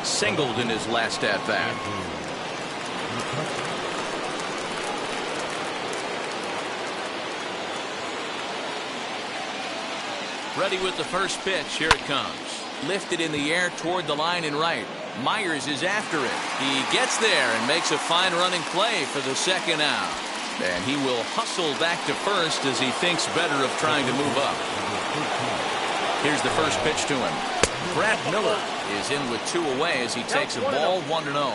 Singled in his last at-bat. Ready with the first pitch. Here it comes. Lifted in the air toward the line and right. Myers is after it. He gets there and makes a fine running play for the second out. And he will hustle back to first as he thinks better of trying to move up. Here's the first pitch to him. Brad Miller is in with 2 away as he takes a ball 1-0.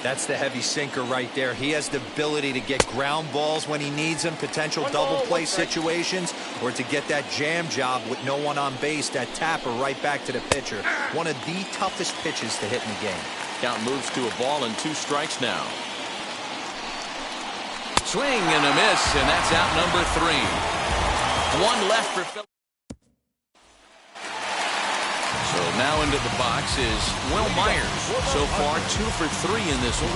That's the heavy sinker right there. He has the ability to get ground balls when he needs them, potential double play situations, or to get that jam job with no one on base, that tapper right back to the pitcher. One of the toughest pitches to hit in the game. Count moves to a ball and 2 strikes now. Swing and a miss, and that's out number 3. 1 left for Phillips. So now into the box is Will Myers. So far, 2 for 3 in this one.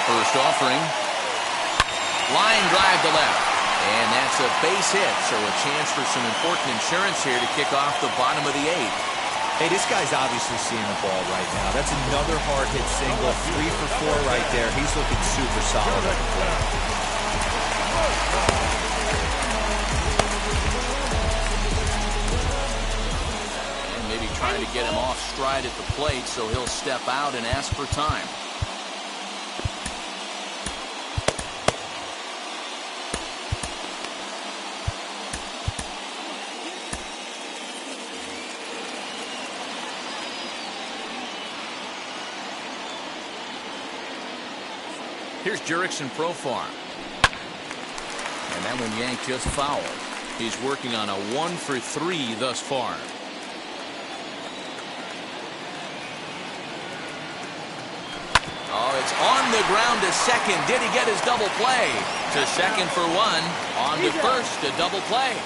First offering. Line drive to left. And that's a base hit. So a chance for some important insurance here to kick off the bottom of the 8th. Hey, this guy's obviously seeing the ball right now. That's another hard hit single. 3 for 4 right there. He's looking super solid at the plate. Trying to get him off stride at the plate, so he'll step out and ask for time. Here's Jurickson Profar. And that one yanked just foul. He's working on a 1 for 3 thus far. Oh, it's on the ground to second. Did he get his double play? To second for 1. On to first, a double play.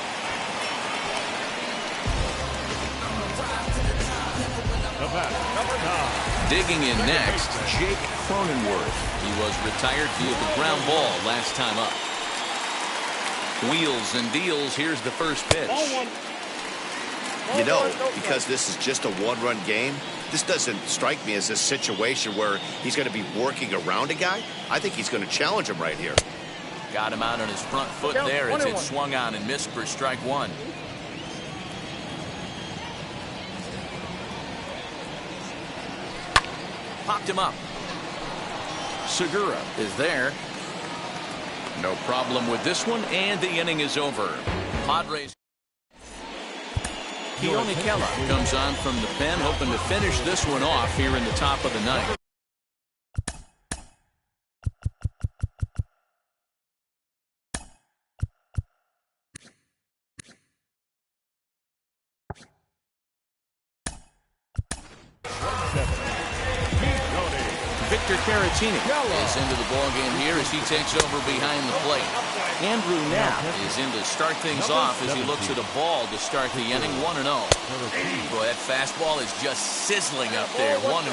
Digging in next, Jake Cronenworth. He was retired via the ground ball last time up. Wheels and deals. Here's the first pitch. You know, because this is just a one-run game, this doesn't strike me as a situation where he's going to be working around a guy. I think he's going to challenge him right here. Got him out on his front foot there as it swung on and missed for strike one. Popped him up. Segura is there. No problem with this one, and the inning is over. Padres. Keone Kela comes on from the pen, hoping to finish this one off here in the top of the ninth. Victor Caratini is into the ballgame here as he takes over behind the plate. Andrew Knapp is in to start things off as he looks at a ball to start the inning 1-0. Boy, that fastball is just sizzling up there, 1-1.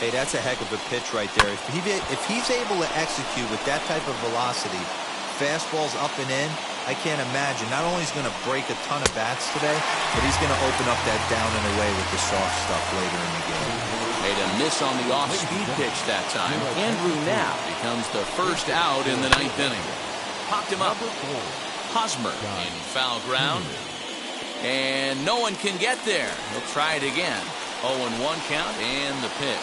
Hey, that's a heck of a pitch right there. If he's able to execute with that type of velocity, fastballs up and in, I can't imagine. Not only is he going to break a ton of bats today, but he's going to open up that down and away with the soft stuff later in the game. Made a miss on the off-speed pitch that time. Andrew Knapp becomes the first out in the ninth inning. Popped him up. Hosmer in foul ground. And no one can get there. He'll try it again. 0-1 count and the pitch.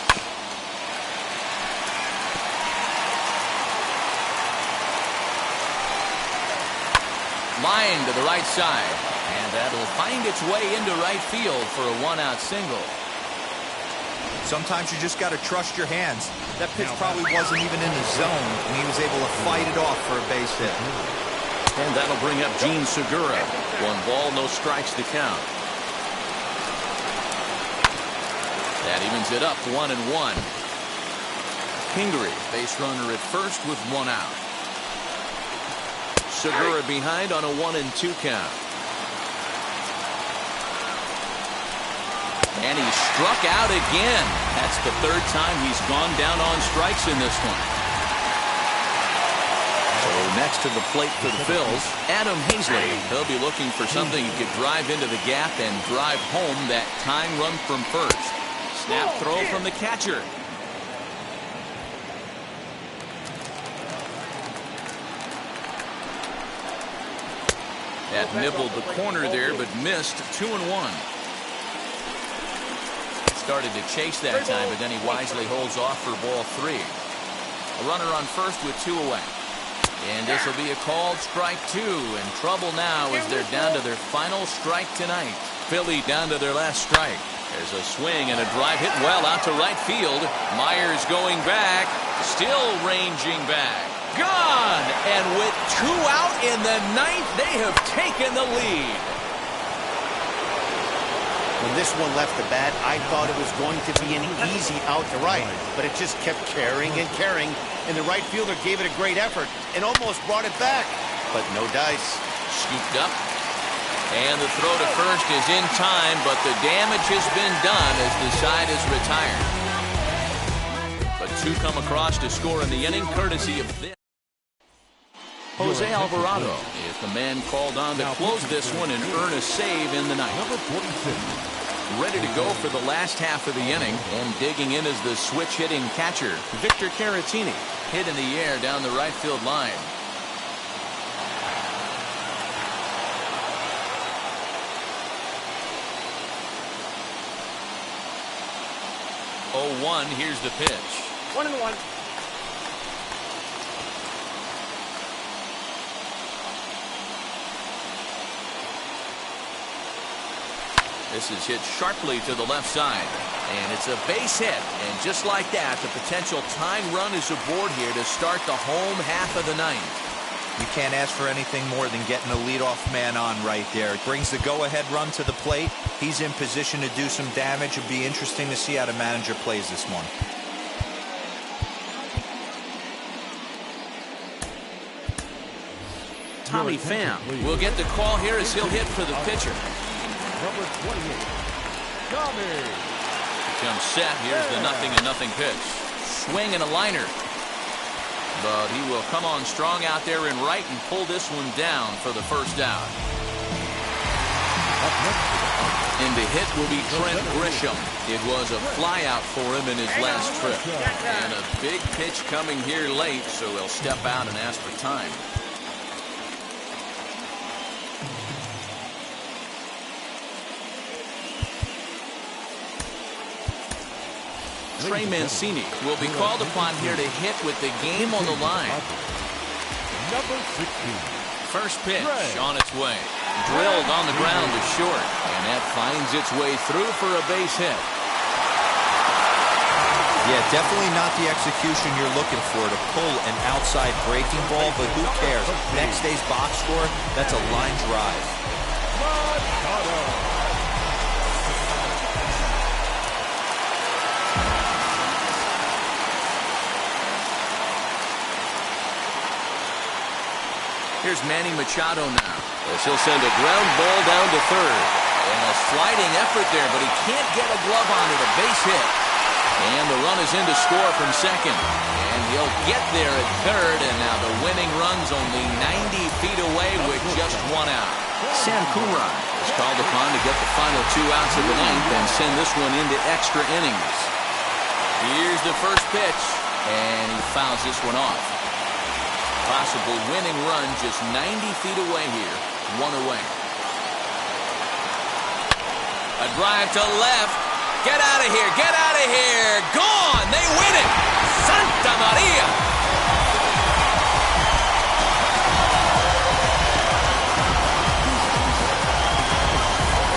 Line to the right side. And that'll find its way into right field for a one-out single. Sometimes you just got to trust your hands. That pitch probably wasn't even in the zone, and he was able to fight it off for a base hit. And that'll bring up Gene Segura. 1 ball, no strikes to count. That evens it up 1-1. Kingery, base runner at first with 1 out. Segura behind on a 1-2 count. And he struck out again. That's the 3rd time he's gone down on strikes in this one. So next to the plate for the Phils, Adam Hazley. He'll be looking for something he could drive into the gap and drive home that tying run from first. Snap throw from the catcher. That nibbled the corner there, but missed. 2-1. Started to chase that time, but then he wisely holds off for ball 3. A runner on first with 2 away. And this will be a called strike 2. In trouble now as they're down to their final strike tonight. Philly down to their last strike. There's a swing and a drive hit well out to right field. Myers going back, still ranging back. Gone! And with 2 out in the 9th, they have taken the lead. When this one left the bat, I thought it was going to be an easy out to right, but it just kept carrying and carrying, and the right fielder gave it a great effort and almost brought it back, but no dice. Scooped up, and the throw to first is in time, but the damage has been done as the side is retired. But 2 come across to score in the inning, courtesy of this. Jose Alvarado is the man called on to close this one and earn a save in the ninth. Ready to go for the last half of the inning, and digging in is the switch-hitting catcher, Victor Caratini. Hit in the air down the right field line. Oh, 1, here's the pitch. 1-1. This is hit sharply to the left side, and it's a base hit. And just like that, the potential tying run is aboard here to start the home half of the ninth. You can't ask for anything more than getting a leadoff man on right there. It brings the go-ahead run to the plate. He's in position to do some damage. It'll be interesting to see how the manager plays this one. Tommy Pham will get the call here as he'll hit for the pitcher. Number 28, Tommy. Comes set. Here's the 0-0 pitch. Swing and a liner. but he will come on strong out there in right and pull this one down for the first out. And the hit will be Trent Grisham. It was a flyout for him in his last trip. And a big pitch coming here late, so he'll step out and ask for time. Trey Mancini will be called upon here to hit with the game on the line. Number 16. First pitch on its way. Drilled on the ground to short. And that finds its way through for a base hit. Yeah, definitely not the execution you're looking for to pull an outside breaking ball, but who cares? Next day's box score, that's a line drive. Here's Manny Machado now. As he'll send a ground ball down to third. And a sliding effort there, but he can't get a glove on it. A base hit. And the run is in to score from second. And he'll get there at third. And now the winning run's only 90 feet away with just one out. Sam Coonrod is called upon to get the final 2 outs of the ninth and send this one into extra innings. Here's the first pitch. And he fouls this one off. Possible winning run just 90 feet away here. 1 away. A drive to left. Get out of here. Get out of here. Gone. They win it. Santa Maria.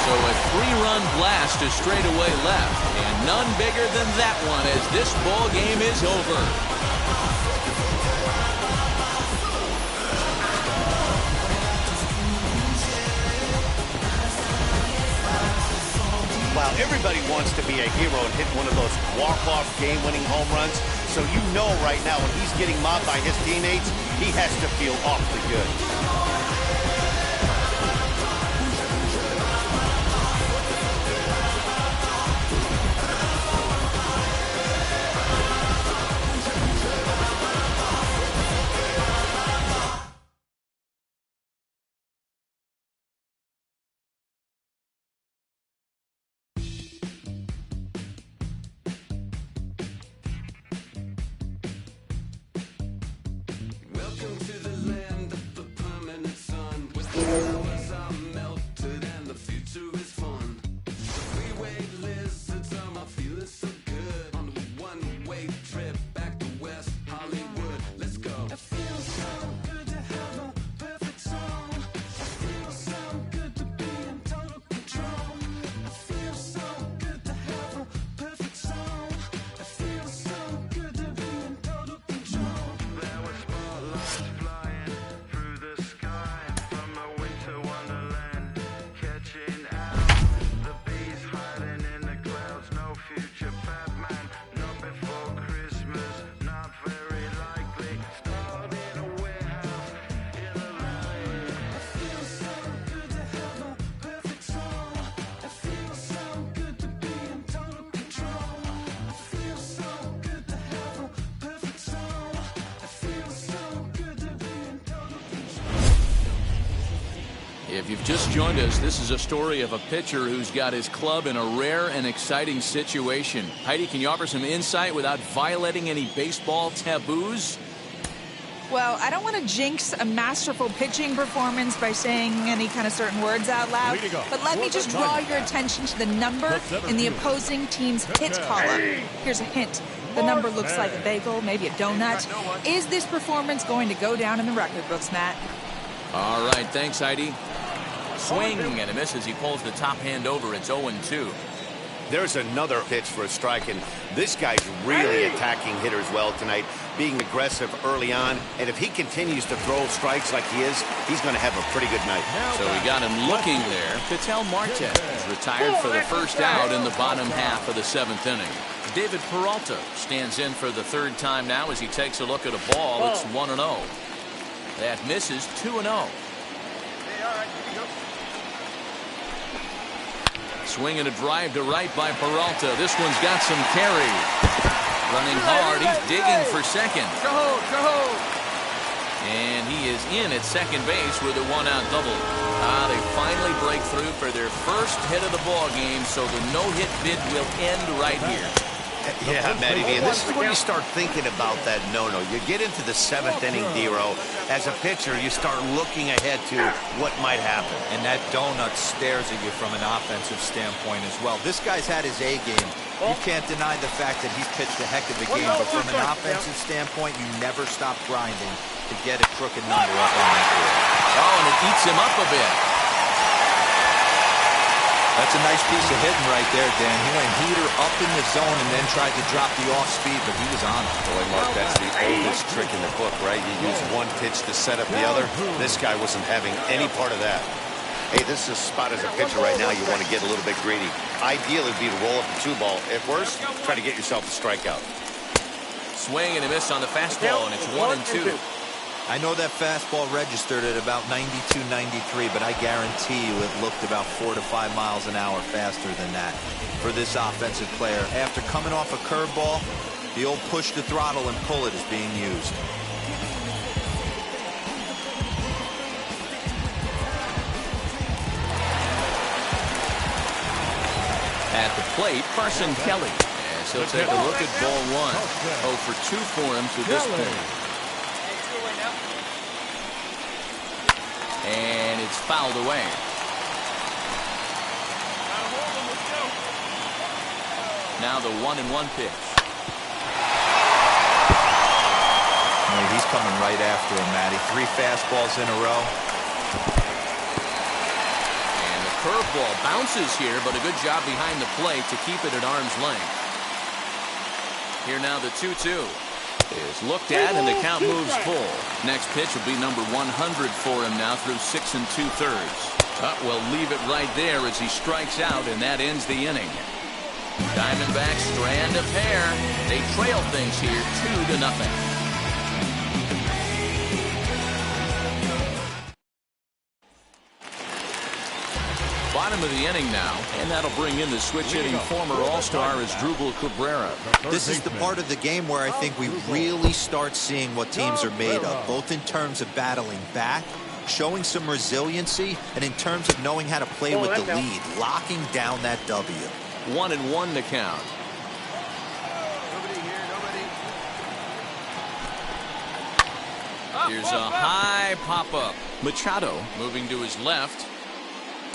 So a 3-run blast to straightaway left. And none bigger than that one as this ball game is over. Wow, everybody wants to be a hero and hit one of those walk-off game-winning home runs. So you know right now when he's getting mobbed by his teammates, he has to feel awfully good. If you've just joined us, this is a story of a pitcher who's got his club in a rare and exciting situation. Heidi, can you offer some insight without violating any baseball taboos? Well, I don't want to jinx a masterful pitching performance by saying any kind of certain words out loud, but let me just draw your attention to the number in the opposing team's hit column. Here's a hint. The number looks like a bagel, maybe a donut. Is this performance going to go down in the record books, Matt? All right, thanks, Heidi. Swing and a miss as he pulls the top hand over. It's 0-2. There's another pitch for a strike, and this guy's really attacking hitters well tonight, being aggressive early on. And if he continues to throw strikes like he is, he's going to have a pretty good night. So we got him looking there. Ketel Marte is retired for the first out in the bottom half of the 7th inning. David Peralta stands in for the 3rd time now as he takes a look at a ball. It's 1-0. That misses. 2-0. Swing and a drive to right by Peralta. This one's got some carry. Running hard, he's digging for second. And he is in at second base with a one-out double. They finally break through for their first hit of the ball game, so the no-hit bid will end right here. Yeah, Matty V, and this is when you start thinking about that no-no. You get into the seventh inning, D-Row. As a pitcher, you start looking ahead to what might happen. And that donut stares at you from an offensive standpoint as well. This guy's had his A game. You can't deny the fact that he's pitched a heck of a game, but from an offensive standpoint, you never stop grinding to get a crooked number up on that board. Oh, and it eats him up a bit. That's a nice piece of hitting right there, Dan. He went heater up in the zone and then tried to drop the off speed, but he was on it. Boy, Mark, that's the oldest trick in the book, right? You use one pitch to set up the other. This guy wasn't having any part of that. Hey, this is a spot as a pitcher right now. You want to get a little bit greedy. Ideally, it'd be to roll up the two ball. At worst, try to get yourself a strikeout. Swing and a miss on the fastball, and it's 1-2. I know that fastball registered at about 92, 93, but I guarantee you it looked about 4 to 5 miles an hour faster than that for this offensive player. After coming off a curveball, the old push the throttle and pull it is being used. At the plate, Carson Kelly. As he'll take a look at ball one. 0 for 2 for him to this point. And it's fouled away. Now the 1-1 pitch. He's coming right after him, Matty. 3 fastballs in a row. And the curveball bounces here, but a good job behind the plate to keep it at arm's length. Here now the 2-2. Is looked at and the count moves full. Next pitch will be number 100 for him now through 6 2/3. We'll leave it right there as he strikes out, and that ends the inning. Diamondbacks strand a pair. They trail things here 2-0. Bottom of the inning now, and that'll bring in the switch hitting former All-Star Asdrubal Cabrera. This is the part of the game where I think we really start seeing what teams are made of, both in terms of battling back, showing some resiliency, and in terms of knowing how to play with the lead, locking down that W. 1-1 to count. Here's a high pop-up. Machado moving to his left.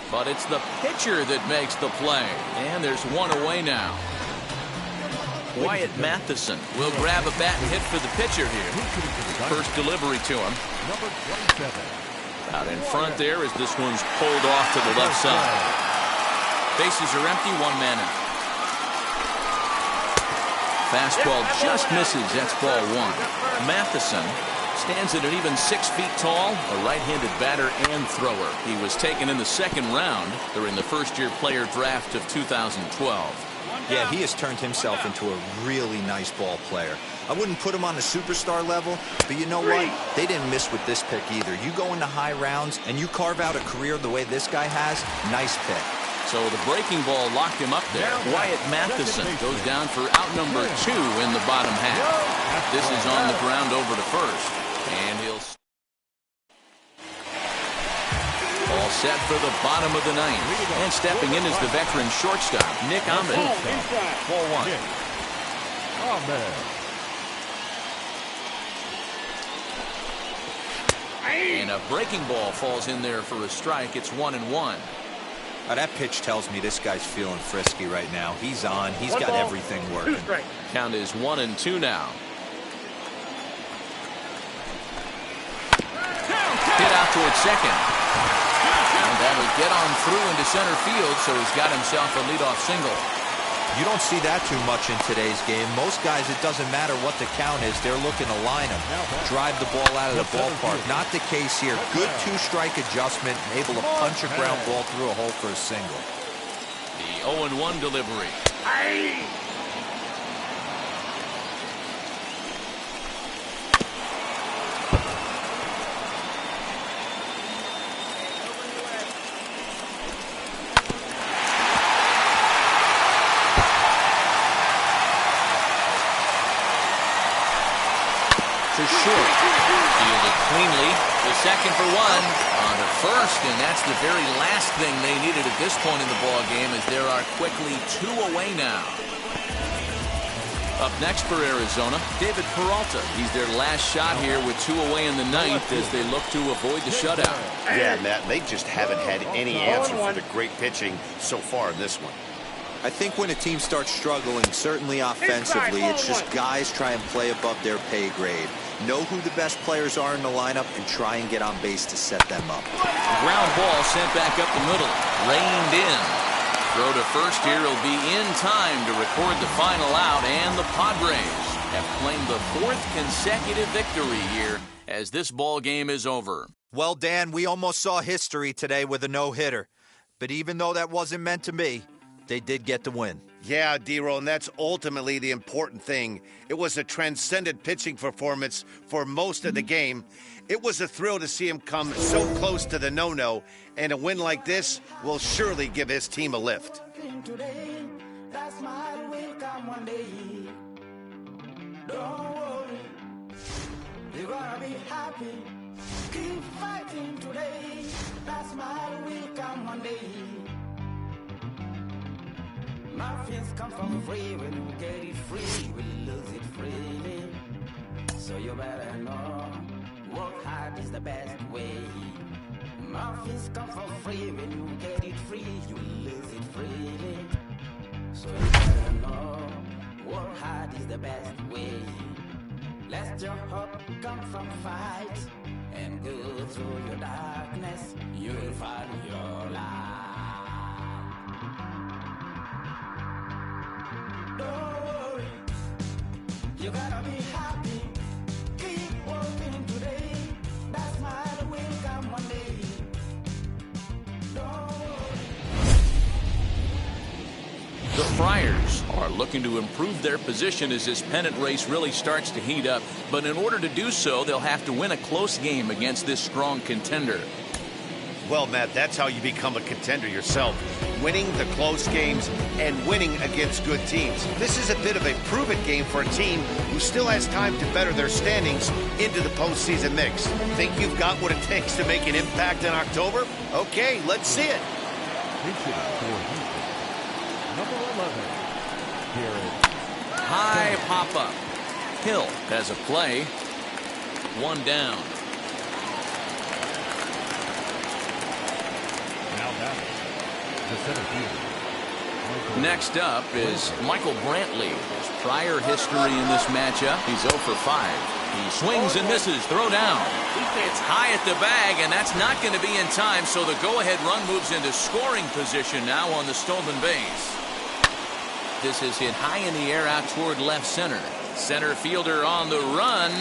But it's the pitcher that makes the play. And there's one away now. Wyatt Matheson will grab a bat and hit for the pitcher here. First delivery to him. Out in front there as this one's pulled off to the left side. Bases are empty, 1 man out. Fastball just misses. That's ball 1. Matheson stands at an even 6 feet tall, a right-handed batter and thrower. He was taken in the second round during the first-year player draft of 2012. Yeah, he has turned himself into a really nice ball player. I wouldn't put him on a superstar level, but you know what? They didn't miss with this pick either. You go into high rounds and you carve out a career the way this guy has, nice pick. So the breaking ball locked him up there. Wyatt Matheson goes down for out number 2 in the bottom half. This is on the ground over to first. And he'll all set for the bottom of the ninth. And stepping in is the veteran shortstop, Nick Ahmed. Ball 1. And a breaking ball falls in there for a strike. It's 1-1. That pitch tells me this guy's feeling frisky right now. He's on. He's got everything working. Count is 1-2 now. Hit out towards second. And that'll get on through into center field, so he's got himself a leadoff single. You don't see that too much in today's game. Most guys, it doesn't matter what the count is. They're looking to line him, drive the ball out of the ballpark. Not the case here. Good 2-strike adjustment, able to punch a ground ball through a hole for a single. The 0-1 delivery. checking for one on the first, and that's the very last thing they needed at this point in the ball game, as there are quickly 2 away now. Up next for Arizona, David Peralta. He's their last shot here with 2 away in the ninth as they look to avoid the shutout. Yeah, Matt, they just haven't had any answer for the great pitching so far in this one. I think when a team starts struggling, certainly offensively, it's just guys try and play above their pay grade. Know who the best players are in the lineup and try and get on base to set them up. Ground ball sent back up the middle. Reined in. Throw to first here will be in time to record the final out, and the Padres have claimed the 4th consecutive victory here as this ball game is over. Well, Dan, we almost saw history today with a no-hitter. But even though that wasn't meant to be, they did get the win. Yeah, D-Roll, and that's ultimately the important thing. It was a transcendent pitching performance for most of the game. It was a thrill to see him come so close to the no-no, and a win like this will surely give his team a lift. You're gonna be happy. Keep fighting today. That smile will come one day. Muffins come from free. When you get it free, we lose it freely. So you better know, work hard is the best way. Muffins come for free. When you get it free, you lose it freely. So you better know, work hard is the best way. Let your hope come from fight and go through your darkness. You'll find your light. Don't worry, you gotta be happy. Keep working today. That smile will come one day. Don't worry. The Friars are looking to improve their position as this pennant race really starts to heat up. But in order to do so, they'll have to win a close game against this strong contender. Well, Matt, that's how you become a contender yourself. Winning the close games and winning against good teams. This is a bit of a prove-it game for a team who still has time to better their standings into the postseason mix. Think you've got what it takes to make an impact in October? Okay, let's see it. Number 11, Garrett. High pop-up. Hill has a play. 1 down. Now back, the center fielder. Next up is Michael Brantley. His prior history in this matchup, he's 0 for 5. He swings and misses. Throw down. It's high at the bag, and that's not going to be in time, so the go-ahead run moves into scoring position now on the stolen base. This is hit high in the air out toward left center. Center fielder on the run.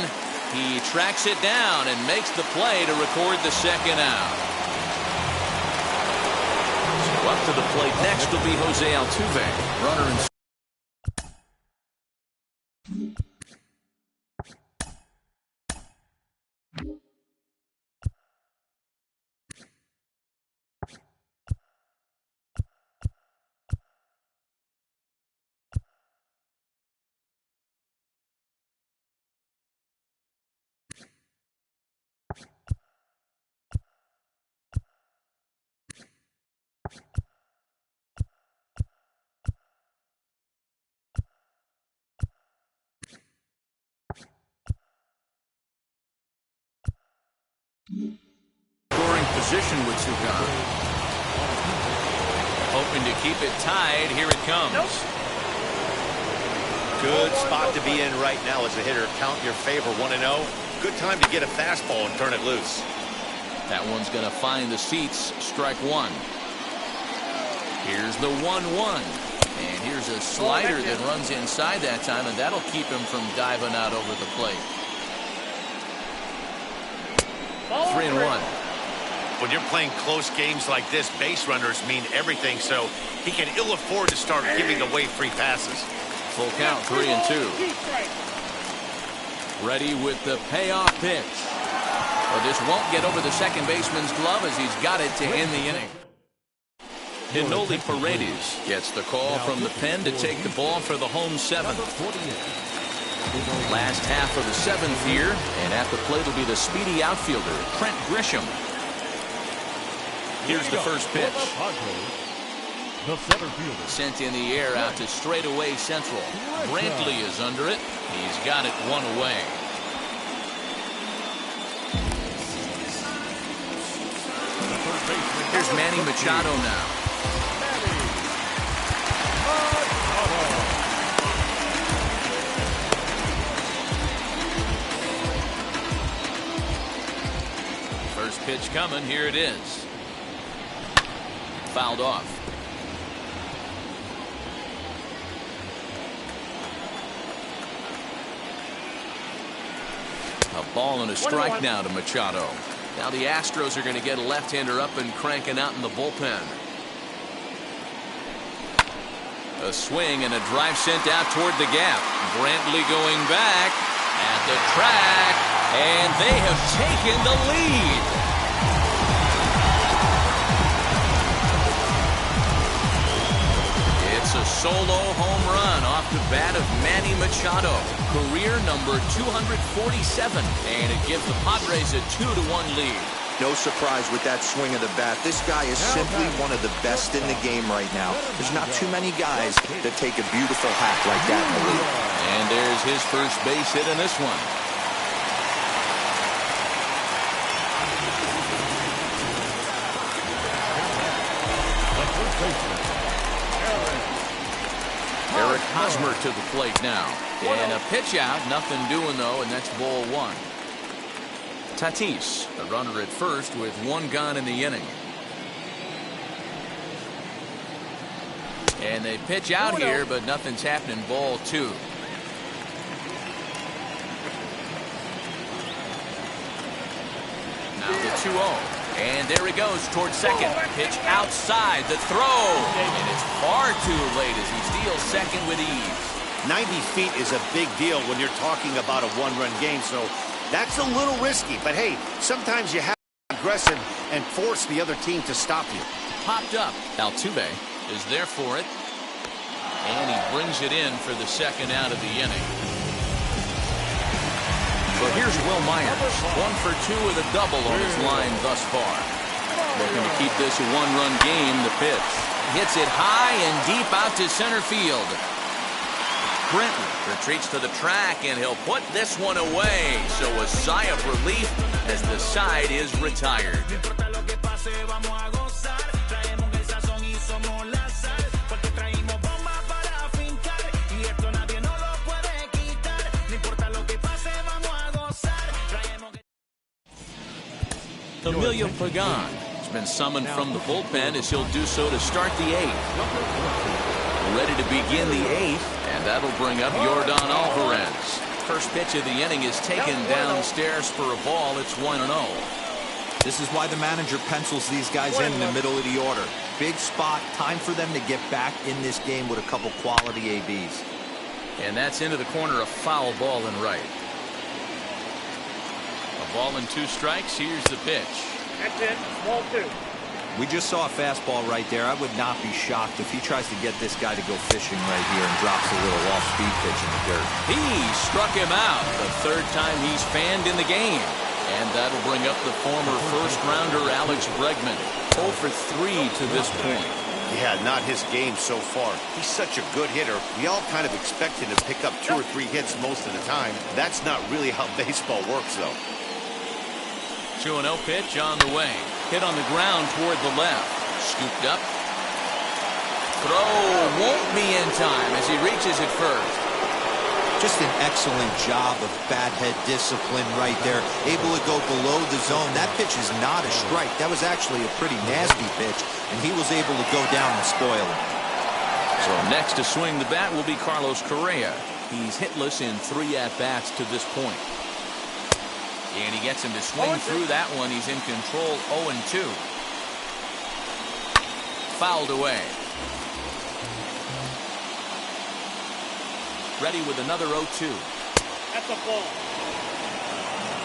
He tracks it down and makes the play to record the second out. So up to the plate next will be Jose Altuve. Runner in. Scoring position with two gone. Hoping to keep it tied. Here it comes. Good spot to be in right now as a hitter. Count your favor 1-0. Good time to get a fastball and turn it loose. That one's going to find the seats. Strike one. Here's the 1-1. And here's a slider that runs inside that time, and that'll keep him from diving out over the plate. 3-1. When you're playing close games like this, base runners mean everything, so he can ill afford to start giving away free passes. Full count, 3-2. Ready with the payoff pitch. Well, this won't get over the second baseman's glove as he's got it to end the inning. Hinoli Paredes gets the call from the pen to take the ball for the home seventh. Last half of the seventh here, and at the plate will be the speedy outfielder, Trent Grisham. Here's the first pitch. The center fielder. Sent in the air out to straightaway central. Brantley is under it. He's got it one away. Here's Manny Machado now. First pitch coming. Here it is. Fouled off. A ball and a strike now to Machado. Now the Astros are going to get a left-hander up and cranking out in the bullpen. A swing and a drive sent out toward the gap. Brantley going back at the track, and they have taken the lead. It's a solo home run off the bat of Manny Machado. Career number 247, and it gives the Padres a 2-1 lead. No surprise with that swing of the bat. This guy is simply one of the best in the game right now. There's not too many guys that take a beautiful hack like that in the league. And there's his first base hit in this one. Eric Hosmer to the plate now. And a pitch out, nothing doing though, and that's ball one. Tatis, the runner at first with one gone in the inning. And they pitch out here, but nothing's happening. Ball two. Now the 2-0. And there he goes towards second. Pitch outside the throw. And it's far too late as he steals second with ease. 90 feet is a big deal when you're talking about a one-run game, so that's a little risky. But hey, sometimes you have to be aggressive and force the other team to stop you. Popped up. Altuve is there for it. And he brings it in for the second out of the inning. So here's Will Myers, 1 for 2 with a double on his line thus far. Looking to keep this a one-run game. The pitch hits it high and deep out to center field. Brenton retreats to the track, and he'll put this one away. So a sigh of relief as the side is retired. Emilio Pagan has been summoned from the bullpen as he'll do so to start the 8th. Ready to begin the 8th, and that'll bring up Yordan Alvarez. First pitch of the inning is taken downstairs for a ball. It's 1-0. This is why the manager pencils these guys in the middle of the order. Big spot, time for them to get back in this game with a couple quality ABs. And that's into the corner, a foul ball and right. A ball and 2 strikes. Here's the pitch. That's it. Ball 2. We just saw a fastball right there. I would not be shocked if he tries to get this guy to go fishing right here and drops a little off-speed pitch in the dirt. He struck him out the 3rd time he's fanned in the game. And that'll bring up the former first-rounder Alex Bregman. 0 for 3 to this point. Yeah, not his game so far. He's such a good hitter. We all kind of expect him to pick up 2 or 3 hits most of the time. That's not really how baseball works, though. 2-0 pitch on the way. Hit on the ground toward the left. Scooped up. Throw won't be in time as he reaches it first. Just an excellent job of bat head discipline right there. Able to go below the zone. That pitch is not a strike. That was actually a pretty nasty pitch, and he was able to go down and spoil it. So next to swing the bat will be Carlos Correa. He's hitless in 3 at-bats to this point. And he gets him to swing through that one. He's in control. 0-2. Fouled away. Ready with another 0-2. That's a ball.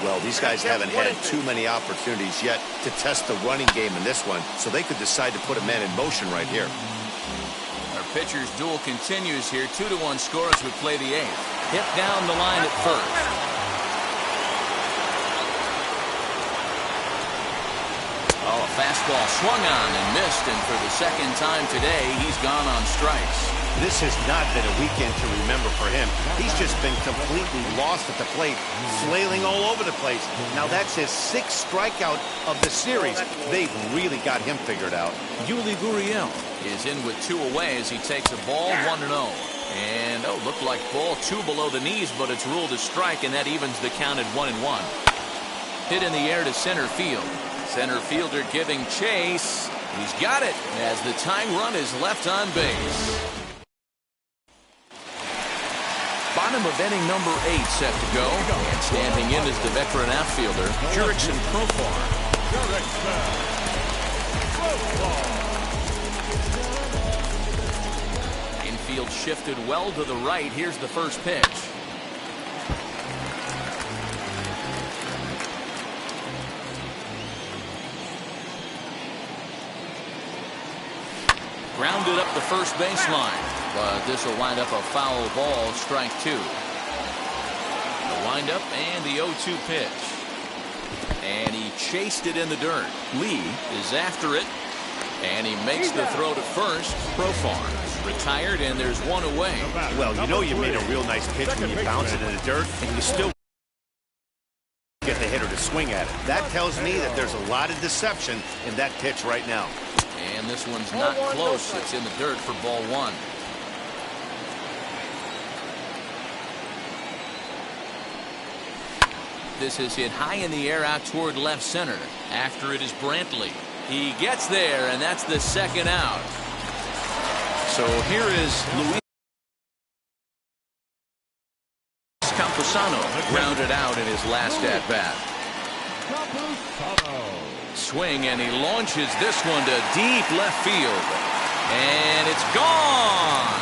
Well, these guys haven't had too many opportunities yet to test the running game in this one, so they could decide to put a man in motion right here. Our pitcher's duel continues here. 2-1 score as we play the 8th. hit down the line at first. Oh, a fastball swung on and missed, and for the second time today, he's gone on strikes. This has not been a weekend to remember for him. He's just been completely lost at the plate, flailing all over the place. Now that's his 6th strikeout of the series. They've really got him figured out. Yuli Gurriel is in with 2 away as he takes a ball 1-0. And, oh, looked like ball 2 below the knees, but it's ruled a strike, and that evens the count at 1-1. Hit in the air to center field. Center fielder giving chase. He's got it as the tying run is left on base. Bottom of inning number 8 set to go. And standing in is the veteran outfielder, Jurickson Profar. Infield shifted well to the right. Here's the first pitch. Grounded up the first baseline, but this will wind up a foul ball, strike 2. The windup and the 0-2 pitch. And he chased it in the dirt. Lee is after it, and he makes the throw to first. Profar retired, and there's 1 away. Well, you know you made a real nice pitch when you bounce it in the dirt, and you still get the hitter to swing at it. That tells me that there's a lot of deception in that pitch right now. And this one's not close. It's in the dirt for ball 1. This is hit high in the air out toward left center. After it is Brantley. He gets there, and that's the 2nd out. So here is Luis Camposano, grounded out in his last at-bat. Swing, and he launches this one to deep left field, and it's gone.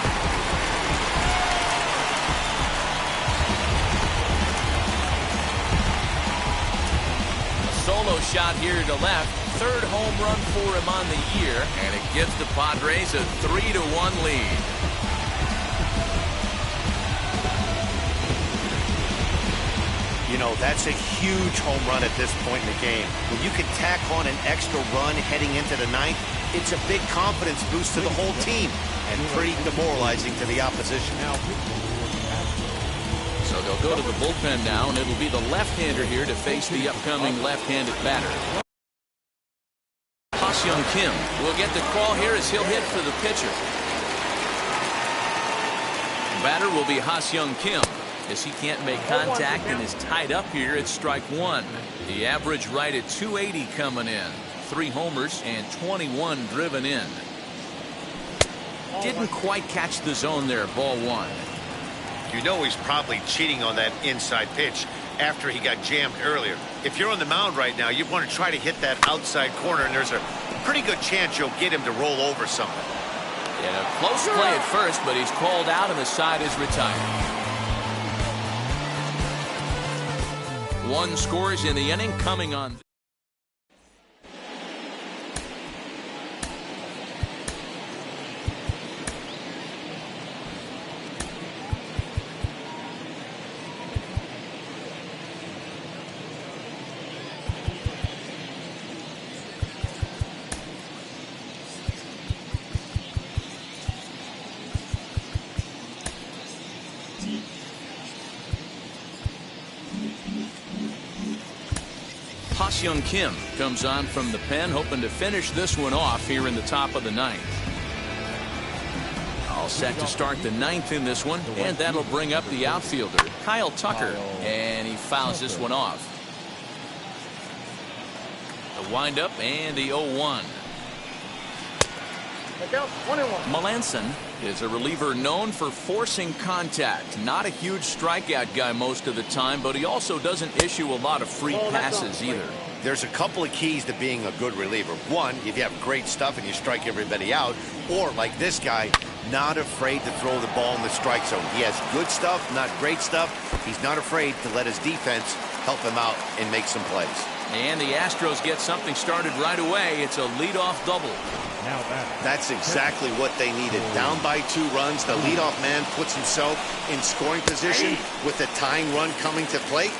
A solo shot here to left, 3rd home run for him on the year, and it gives the Padres a 3-1 lead. You know, that's a huge home run at this point in the game. When you can tack on an extra run heading into the 9th, it's a big confidence boost to the whole team and pretty demoralizing to the opposition. So they'll go to the bullpen now, and it'll be the left-hander here to face the upcoming left-handed batter. Ha-Seong Kim will get the call here as he'll hit for the pitcher. Batter will be Ha-Seong Kim. As he can't make contact and is tied up here at strike 1. The average right at 280 coming in. 3 homers and 21 driven in. Didn't quite catch the zone there, ball 1. You know he's probably cheating on that inside pitch after he got jammed earlier. If you're on the mound right now, you want to try to hit that outside corner, and there's a pretty good chance you'll get him to roll over something. And a close play at first, but he's called out and the side is retired. 1 scores in the inning coming on. Ha-Seong Kim comes on from the pen, hoping to finish this one off here in the top of the 9th. All set to start the 9th in this one, and that'll bring up the outfielder, Kyle Tucker, and he fouls this one off. The windup and the 0-1. Melanson is a reliever known for forcing contact. Not a huge strikeout guy most of the time, but he also doesn't issue a lot of free passes either. There's a couple of keys to being a good reliever. One, if you have great stuff and you strike everybody out, or like this guy, not afraid to throw the ball in the strike zone. He has good stuff, not great stuff. He's not afraid to let his defense help him out and make some plays. And the Astros get something started right away. It's a leadoff double. Now back. That's exactly what they needed. Down by 2 runs, the leadoff man puts himself in scoring position with the tying run coming to plate.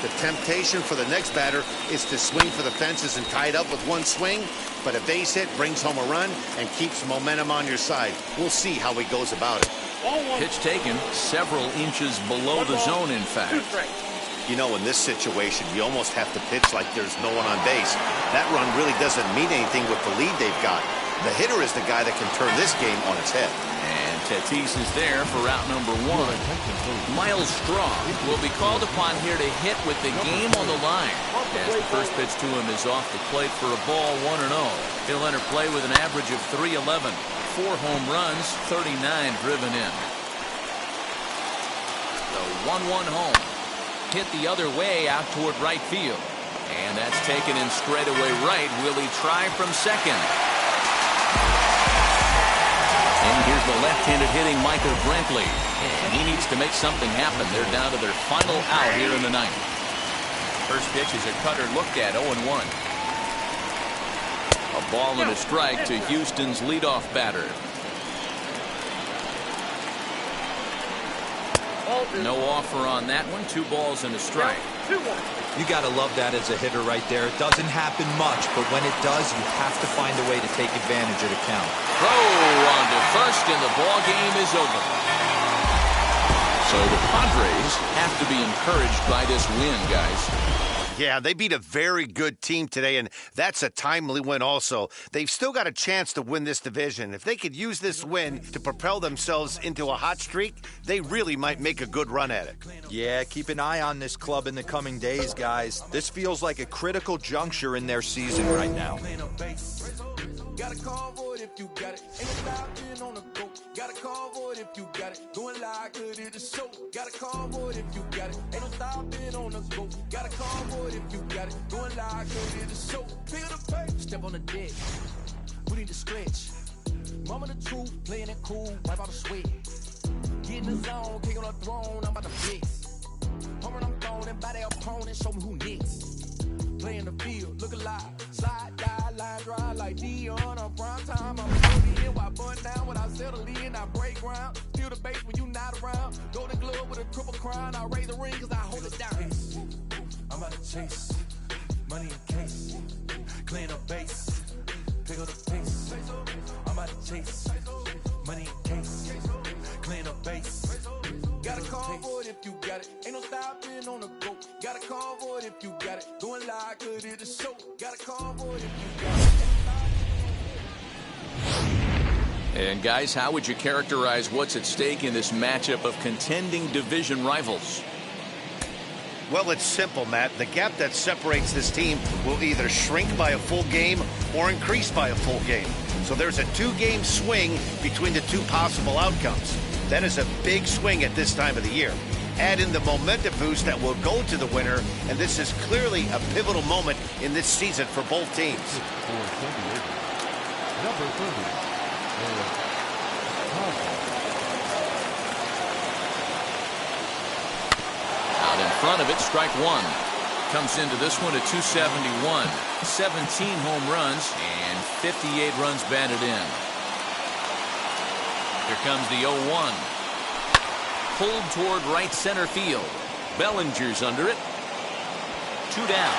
The temptation for the next batter is to swing for the fences and tie it up with 1 swing. But a base hit brings home a run and keeps momentum on your side. We'll see how he goes about it. Pitch taken several inches below the zone, in fact. You know, in this situation, you almost have to pitch like there's no one on base. That run really doesn't mean anything with the lead they've got. The hitter is the guy that can turn this game on its head. And Tatis is there for out number 1. Miles Straw will be called upon here to hit with the game on the line. As the first pitch to him is off the plate for a ball, 1-0. He'll enter play with an average of .311. 4 home runs, 39 driven in. The 1-1 home. Hit the other way out toward right field. And that's taken in straightaway right. Will he try from second? And here's the left-handed hitting Micah Brantley. And he needs to make something happen. They're down to their final out here in the 9th. First pitch is a cutter looked at, 0-1. A ball and a strike to Houston's leadoff batter. No offer on that one. 2 balls and a strike. You got to love that as a hitter right there. It doesn't happen much, but when it does, you have to find a way to take advantage of the count. Throw on to first, and the ball game is over. So the Padres have to be encouraged by this win, guys. Yeah, they beat a very good team today, and that's a timely win also. They've still got a chance to win this division. If they could use this win to propel themselves into a hot streak, they really might make a good run at it. Yeah, keep an eye on this club in the coming days, guys. This feels like a critical juncture in their season right now. Got a call for it if you got it. Ain't stopping on the go. Got a call for it if you got it. Going live, good at the show. Got a call for it if you got it. Ain't no stopping on the go. Got a call for it if you got it. Going live, good at the show. Pick up the pace. Step on the deck. We need to stretch. Mama the truth, playing it cool, wipe out the sweat. Get in the zone, kick on the throne, I'm about to flex. Home I'm throwing and by their opponent, show me who next. Play in the field, look alive. Slide, die, line drive like Dion on prime time. I'm fully in, while bun down when I settle in. I break ground, steal the base when you not around. Golden glove with a triple crown. I raise the ring cause I hold it down. I'm about to chase, money in case. Clean up base, pick up the pace. I'm about to chase, money in case. Clean up base. Got a call for it if you got it. Ain't no stopping on the go. Got a call for it if you got it. Going live, good at the show. Got a call for it if you got it. And guys, how would you characterize what's at stake in this matchup of contending division rivals? Well, it's simple, Matt. The gap that separates this team will either shrink by a full game or increase by a full game. So there's a 2-game swing between the 2 possible outcomes. That is a big swing at this time of the year. Add in the momentum boost that will go to the winner, and this is clearly a pivotal moment in this season for both teams. Number 30. Out in front of it, strike 1. Comes into this one at 271. 17 home runs and 58 runs batted in. Here comes the 0-1. Pulled toward right center field. Bellinger's under it. 2 down.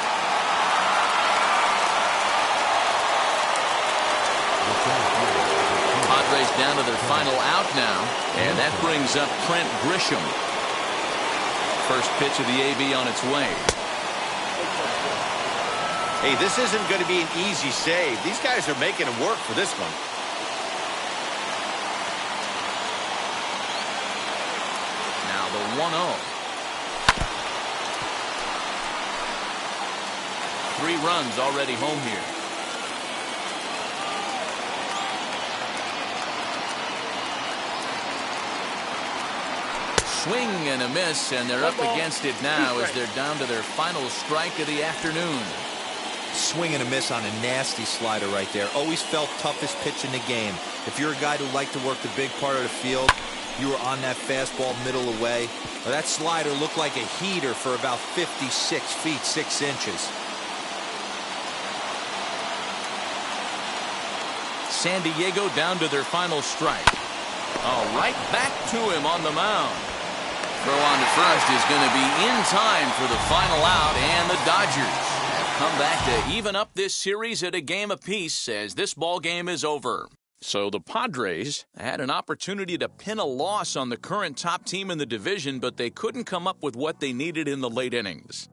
Padres down to their final out now, and that brings up Trent Grisham. First pitch of the AB on its way. Hey, this isn't going to be an easy save. These guys are making him work for this one. Now the 1-0. 3 runs already home here. Swing and a miss, and they're up against it now as they're down to their final strike of the afternoon. Swing and a miss on a nasty slider right there. Always felt toughest pitch in the game. If you're a guy who liked to work the big part of the field, you were on that fastball middle away. Well, that slider looked like a heater for about 56 feet 6 inches. San Diego down to their final strike. All right, back to him on the mound. Throw on to first is going to be in time for the final out, and the Dodgers have come back to even up this series at a game apiece as this ball game is over. So the Padres had an opportunity to pin a loss on the current top team in the division, but they couldn't come up with what they needed in the late innings.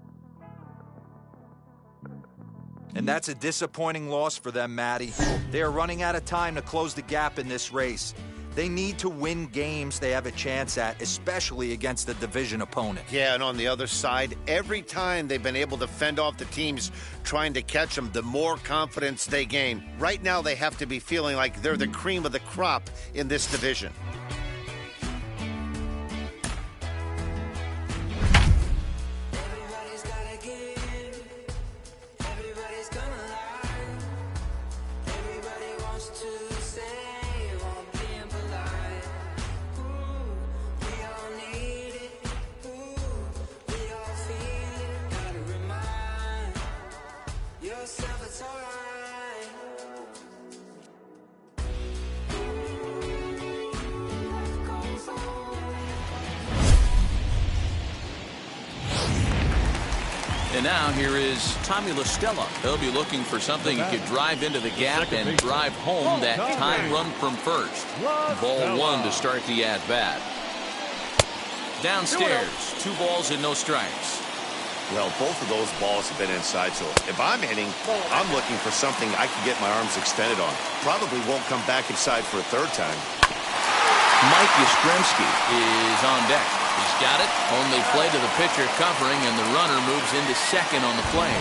And that's a disappointing loss for them, Matty. They are running out of time to close the gap in this race. They need to win games they have a chance at, especially against a division opponent. Yeah, and on the other side, every time they've been able to fend off the teams trying to catch them, the more confidence they gain. Right now, they have to be feeling like they're the cream of the crop in this division. And now here is Tommy La Stella. He'll be looking for something he could drive into the gap and drive home that tying run from first. Ball one to start the at-bat. Downstairs, 2 balls and no strikes. Well, both of those balls have been inside, so if I'm hitting, I'm looking for something I can get my arms extended on. Probably won't come back inside for a third time. Mike Yastrzemski is on deck. He's got it. Only play to the pitcher covering, and the runner moves into second on the play.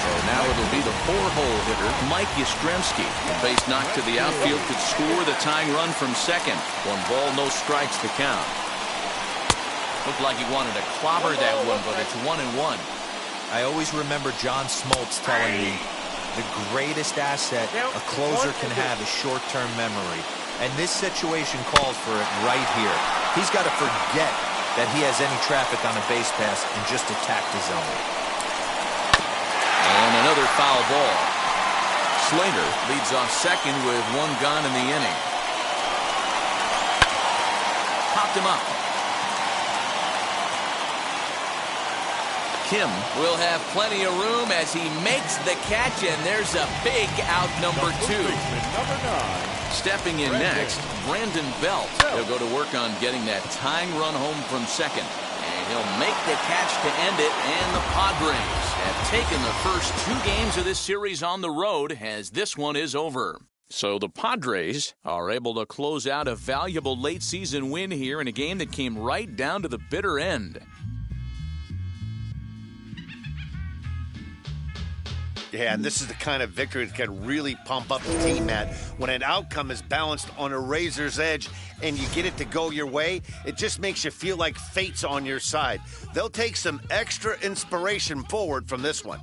So now it'll be the 4-hole hitter, Mike Yastrzemski. The base knock to the outfield could score the tying run from second. 1 ball, no strikes to count. Looked like he wanted to clobber that one, but it's 1-1. I always remember John Smoltz telling me the greatest asset a closer can have is short-term memory. And this situation calls for it right here. He's got to forget that he has any traffic on a base pass and just attack the zone. And another foul ball. Slater leads off second with 1 gone in the inning. Popped him up. Kim will have plenty of room as he makes the catch, and there's a big out number 2. Stepping in next, Brandon Belt. He'll go to work on getting that tying run home from second. And he'll make the catch to end it, and the Padres have taken the first 2 games of this series on the road as this one is over. So the Padres are able to close out a valuable late-season win here in a game that came right down to the bitter end. Yeah, and this is the kind of victory that can really pump up the team, Matt. When an outcome is balanced on a razor's edge and you get it to go your way, it just makes you feel like fate's on your side. They'll take some extra inspiration forward from this one.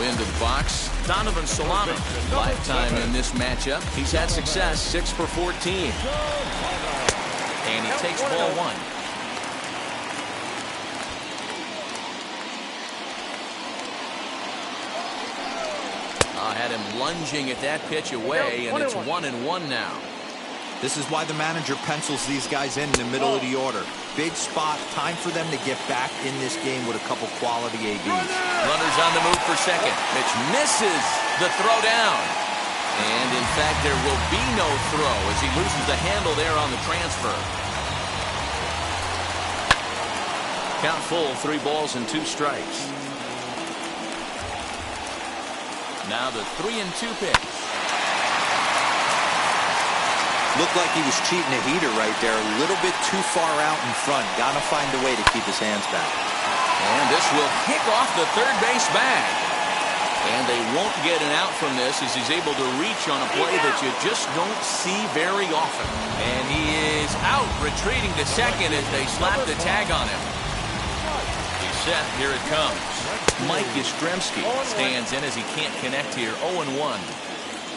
Into the box, Donovan Solano. Lifetime in this matchup. He's had success, 6 for 14. And he takes ball 1. Had him lunging at that pitch away, and it's 1-1 now. This is why the manager pencils these guys in the middle of the order. Big spot, time for them to get back in this game with a couple quality ABs. Runners on the move for second. Pitch misses the throw down. And in fact, there will be no throw as he loses the handle there on the transfer. Count full, 3 balls and 2 strikes. Now the 3-2 pitch. Looked like he was cheating a heater right there. A little bit too far out in front. Got to find a way to keep his hands back. And this will kick off the third base bag. And they won't get an out from this as he's able to reach on a play that you just don't see very often. And he is out, retreating to second as they slap the tag on him. He's set. Here it comes. Mike Yastrzemski stands in as he can't connect here. 0-1.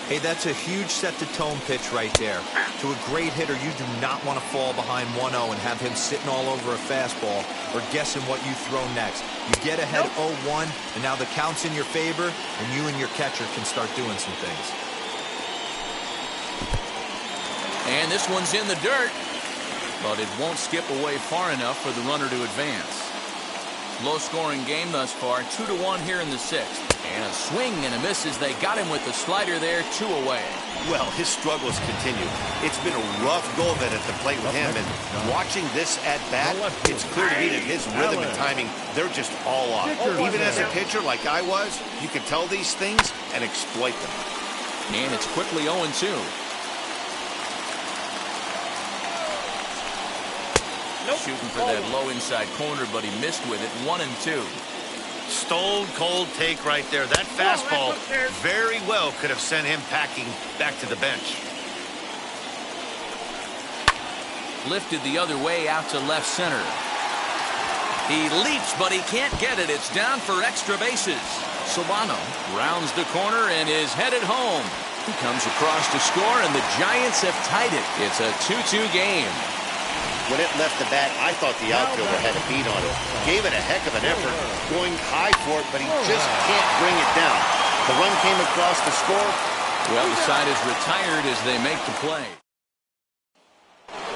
Hey, that's a huge set-the-tone pitch right there. To a great hitter, you do not want to fall behind 1-0 and have him sitting all over a fastball or guessing what you throw next. You get ahead 0-1, and now the count's in your favor, and you and your catcher can start doing some things. And this one's in the dirt, but it won't skip away far enough for the runner to advance. Low-scoring game thus far, 2-1 here in the 6th. And a swing and a miss as they got him with the slider there, 2 away. Well, his struggles continue. It's been a rough go of it at the plate with him, and watching this at-bat, it's clear to me that his rhythm and timing, they're just all off. Even as a pitcher like I was, you can tell these things and exploit them. And it's quickly 0-2. Shooting for that low inside corner, but he missed with it. 1-2. Stone cold take right there. That fastball very well could have sent him packing back to the bench. Lifted the other way out to left center. He leaps, but he can't get it. It's down for extra bases. Solano rounds the corner and is headed home. He comes across to score, and the Giants have tied it. It's a 2-2 game. When it left the bat, I thought the outfielder had a beat on it. Gave it a heck of an effort, going high for it, but he just can't bring it down. The run came across to score. Well, the side is retired as they make the play.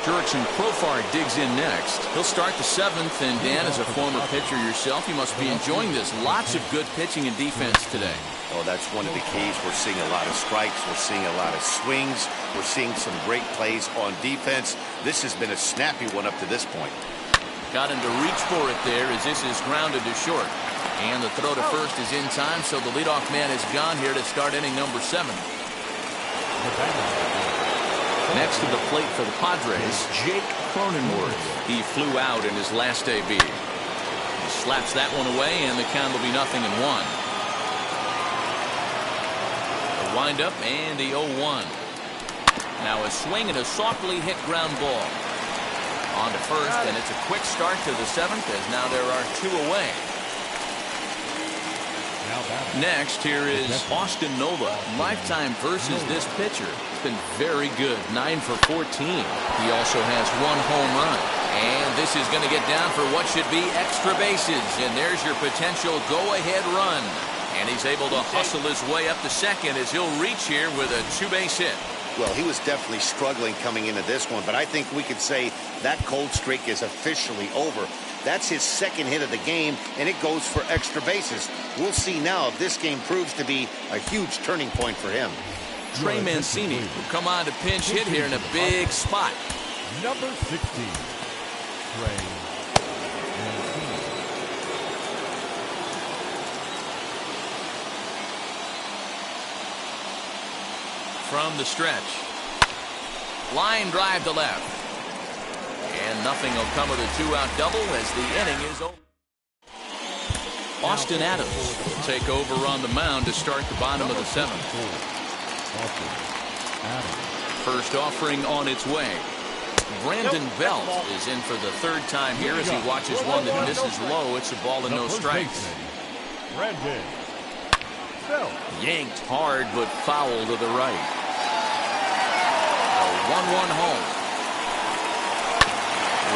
Jurickson Profar digs in next. He'll start the 7th, and Dan, as a former pitcher yourself, you must be enjoying this. Lots of good pitching and defense today. Oh, that's one of the keys. We're seeing a lot of strikes. We're seeing a lot of swings. We're seeing some great plays on defense. This has been a snappy one up to this point. Got him to reach for it there as this is grounded to short. And the throw to first is in time, so the leadoff man is gone here to start inning number 7. Next to the plate for the Padres, Jake Cronenworth. He flew out in his last AB. He slaps that one away, and the count will be 0-1. The windup and the 0-1. Now a swing and a softly hit ground ball. On to first, and it's a quick start to the 7th, as now there are 2 away. Next, here is Austin Nola. Lifetime versus this pitcher. It's been very good, 9 for 14. He also has 1 home run. And this is going to get down for what should be extra bases. And there's your potential go-ahead run. And he's able to hustle his way up to second as he'll reach here with a 2-base hit. Well, he was definitely struggling coming into this one, but I think we could say that cold streak is officially over. That's his 2nd hit of the game, and it goes for extra bases. We'll see now if this game proves to be a huge turning point for him. Trey Mancini will come on to pinch hit here in a big spot. Number 16, Trey Mancini. From the stretch. Line drive to left. And nothing will come of the 2-out double as the inning is over. Austin Adams will take over on the mound to start the bottom of the 7th. First offering on its way. Brandon Belt is in for the 3rd time here as he watches one that misses low. It's a ball and no strikes. Bell. Yanked hard, but foul to the right. A 1-1 home.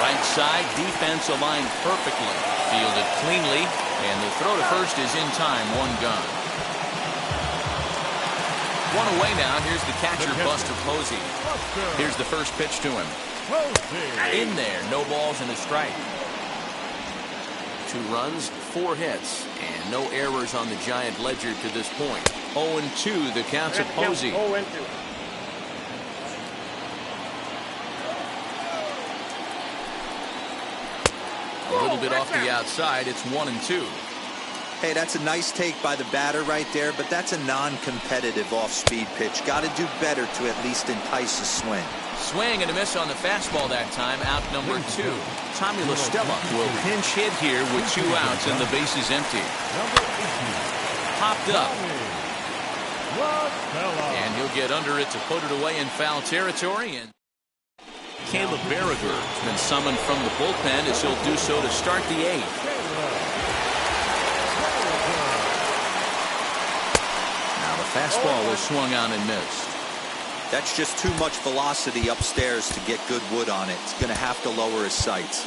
Right side, defense aligned perfectly. Fielded cleanly, and the throw to first is in time, one gone. One away now. Here's the catcher, Buster Posey. Here's the first pitch to him. In there, no balls and a strike. 2 runs, 4 hits, and no errors on the Giant ledger to this point. 0-2, the count to Posey. 0-2. A little bit off the outside. It's 1-2. Hey, that's a nice take by the batter right there, but that's a non-competitive off-speed pitch. Got to do better to at least entice a swing. Swing and a miss on the fastball that time. Out number 2. Tommy La Stella will pinch hit here with 2 outs and the base is empty. Popped up. And he'll get under it to put it away in foul territory. And Caleb Berriger has been summoned from the bullpen as he'll do so to start the 8th. Now the fastball is swung on and missed. That's just too much velocity upstairs to get good wood on it. It's going to have to lower his sights.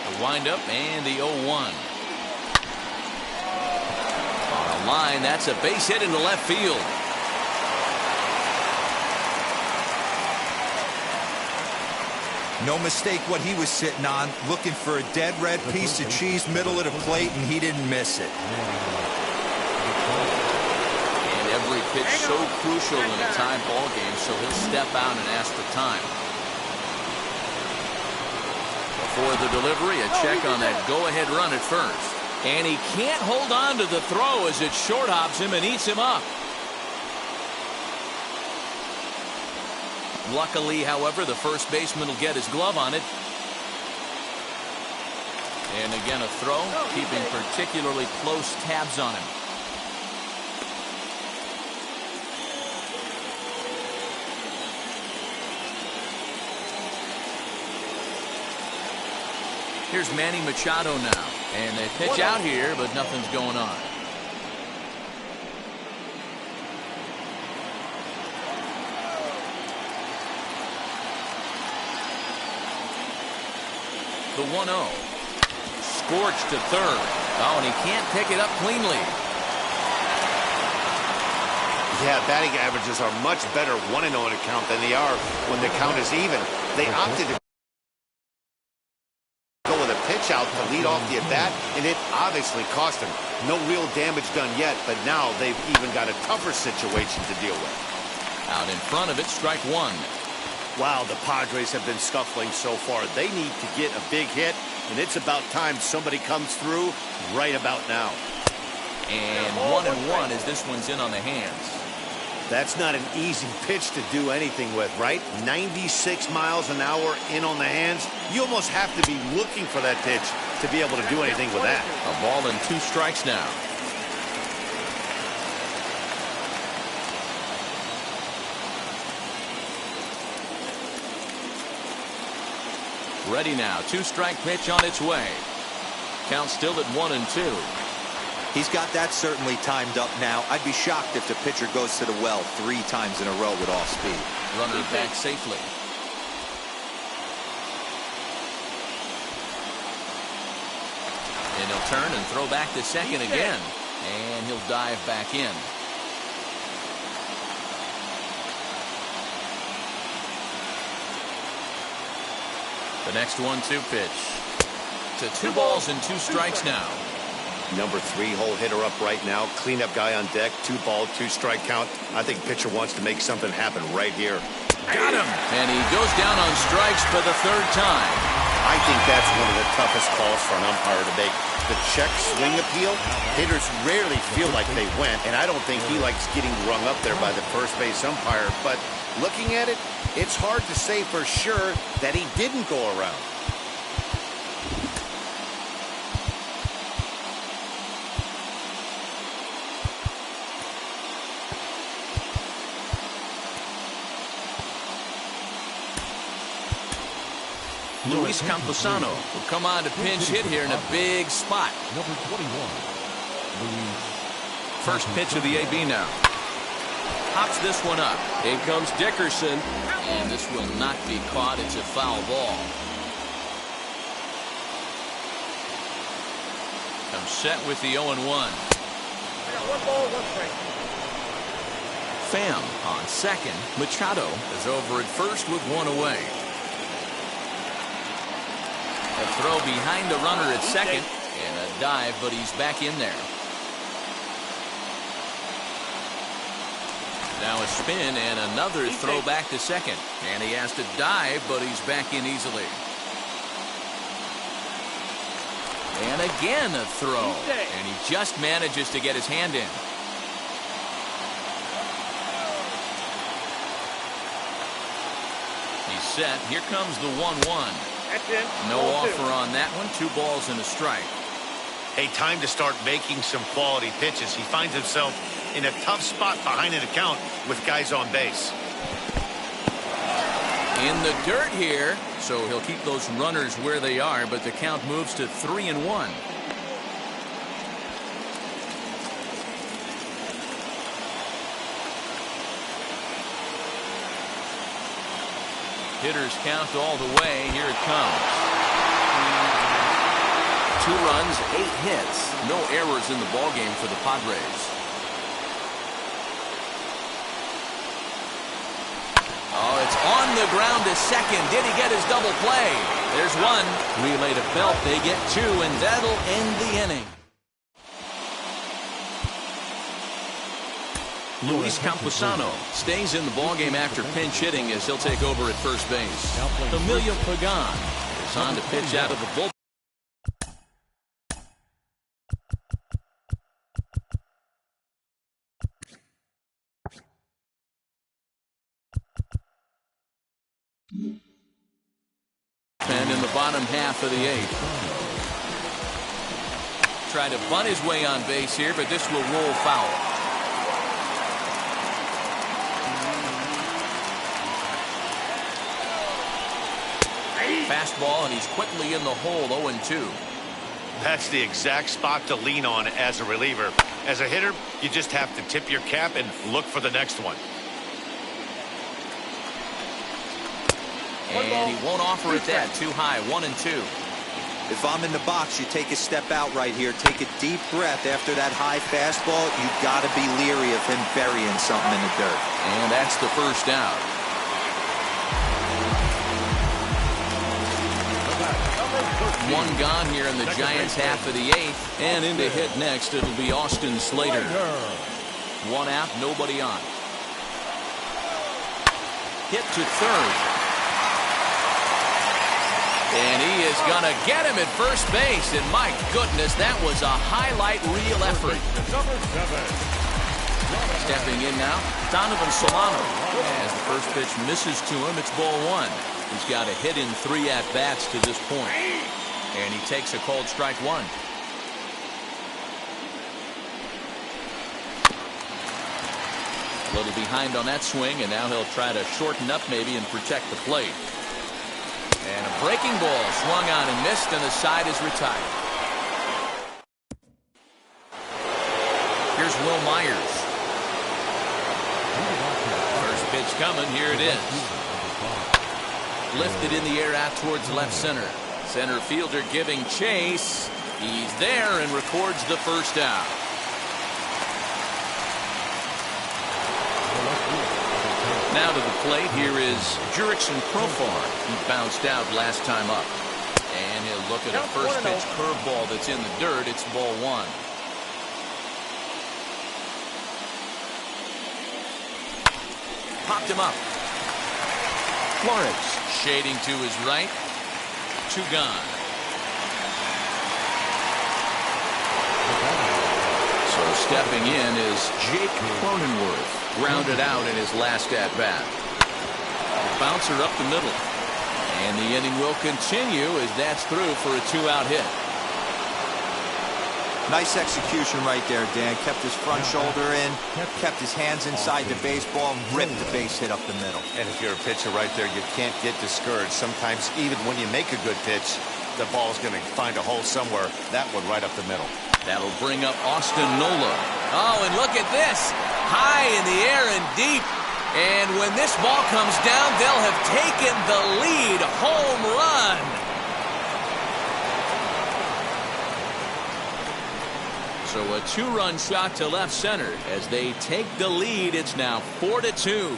The windup and the 0-1. On a line, that's a base hit into left field. No mistake what he was sitting on, looking for a dead red piece of cheese middle of the plate, and he didn't miss it. And every pitch so crucial in a tie ball game, so he'll step out and ask for time. Before the delivery, a check on that go-ahead run at first. And he can't hold on to the throw as it short hops him and eats him up. Luckily, however, the first baseman will get his glove on it. And again, a throw, keeping particularly close tabs on him. Here's Manny Machado now. And they pitch out here, but nothing's going on. The 1-0. Scorched to third. Oh, and he can't pick it up cleanly. Yeah, batting averages are much better 1-0 in a count than they are when the count is even. They opted to go with a pitch out to lead off the at-bat, and it obviously cost him. No real damage done yet, but now they've even got a tougher situation to deal with. Out in front of it, strike 1. Wow, the Padres have been scuffling so far. They need to get a big hit, and it's about time somebody comes through right about now. And 1-1 as this one's in on the hands. That's not an easy pitch to do anything with, right? 96 miles an hour in on the hands. You almost have to be looking for that pitch to be able to do anything with that. A ball and 2 strikes now. Ready now. 2-strike pitch on its way. Count still at 1-2. He's got that certainly timed up now. I'd be shocked if the pitcher goes to the well 3 times in a row with off speed. Runner back safely. And he'll turn and throw back to second again. And he'll dive back in. The next 1-2 pitch. To 2 balls and 2 strikes now. Number 3 hole hitter up right now. Cleanup guy on deck. 2-ball, 2-strike count. I think pitcher wants to make something happen right here. Got him. And he goes down on strikes for the 3rd time. I think that's one of the toughest calls for an umpire to make. The check swing appeal, hitters rarely feel like they went, and I don't think he likes getting rung up there by the first base umpire. But looking at it, it's hard to say for sure that he didn't go around. Luis Camposano will come on to pinch hit here in a big spot. Number 21. Luis. First pitch of the AB now. Hops this one up. In comes Dickerson. And this will not be caught. It's a foul ball. Comes set with the 0-1. I got 1 ball, 1 strike. Pham on second. Machado is over at first with 1 away. A throw behind the runner at second. And a dive, but he's back in there. Now a spin and another throw back to second. And he has to dive, but he's back in easily. And again a throw. And he just manages to get his hand in. He's set. Here comes the 1-1. No offer on that one. 2 balls and a strike. Hey, time to start making some quality pitches. He finds himself in a tough spot behind an account with guys on base. In the dirt here, so he'll keep those runners where they are, but the count moves to 3-1. Hitters count all the way. Here it comes. 2 runs, 8 hits. No errors in the ballgame for the Padres. Oh, it's on the ground to second. Did he get his double play? There's 1. Relay to Belt. They get 2, and that'll end the inning. Luis Camposano stays in the ballgame after pinch hitting as he'll take over at first base. Emilio Pagan is on to pitch out of the bullpen. And in the bottom half of the 8th. Try to bunt his way on base here, but this will roll foul. Fastball, and he's quickly in the hole, 0-2. That's the exact spot to lean on as a reliever. As a hitter, you just have to tip your cap and look for the next one. And he won't offer it that. Too high. 1-2. If I'm in the box, you take a step out right here. Take a deep breath after that high fastball. You've got to be leery of him burying something in the dirt. And that's the first out. One gone here in the Giants' half of the 8th. And in to hit next, it'll be Austin Slater. 1 out, nobody on. Hit to third. And he is going to get him at first base. And my goodness, that was a highlight reel effort. Stepping in now, Donovan Solano. As the first pitch misses to him, it's ball 1. He's got a hit in 3 at-bats to this point. And he takes a called strike 1. A little behind on that swing, and now he'll try to shorten up maybe and protect the plate. And a breaking ball swung on and missed, and the side is retired. Here's Will Myers. First pitch coming. Here it is. Lifted in the air out towards left center. Center fielder giving chase. He's there and records the first out. Now to the plate, here is Jurickson Profar. He bounced out last time up. And he'll look at a first pitch curveball that's in the dirt. It's ball 1. Popped him up. Flores shading to his right. 2 gone. So stepping in is Jake Cronenworth. Grounded out in his last at-bat. Bouncer up the middle. And the inning will continue as that's through for a 2-out hit. Nice execution right there, Dan. Kept his front shoulder in, kept his hands inside the baseball, and ripped the base hit up the middle. And if you're a pitcher right there, you can't get discouraged. Sometimes even when you make a good pitch, the ball's going to find a hole somewhere. That one right up the middle. That'll bring up Austin Nola. Oh, and look at this. High in the air and deep. And when this ball comes down, they'll have taken the lead. Home run. So a two-run shot to left center. As they take the lead, it's now 4-2.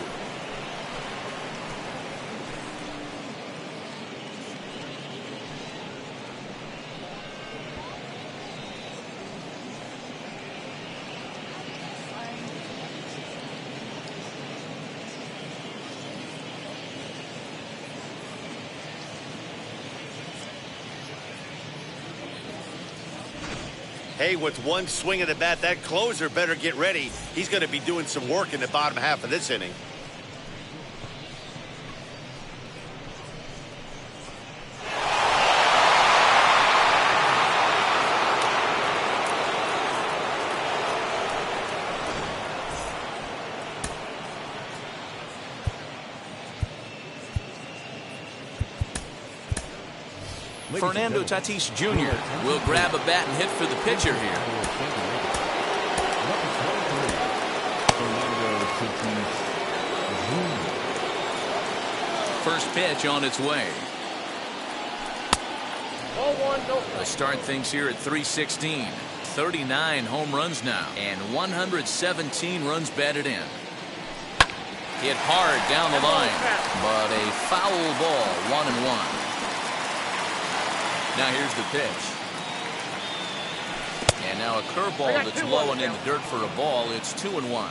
Hey, with one swing of the bat, that closer better get ready. He's going to be doing some work in the bottom half of this inning. Fernando Tatis Jr. will grab a bat and hit for the pitcher here. First pitch on its way. Let's start things here at 316. 39 home runs now and 117 runs batted in. Hit hard down the line, but a foul ball, 1-1. Now here's the pitch. And now a curveball that's low and in the dirt for a ball. It's 2-1.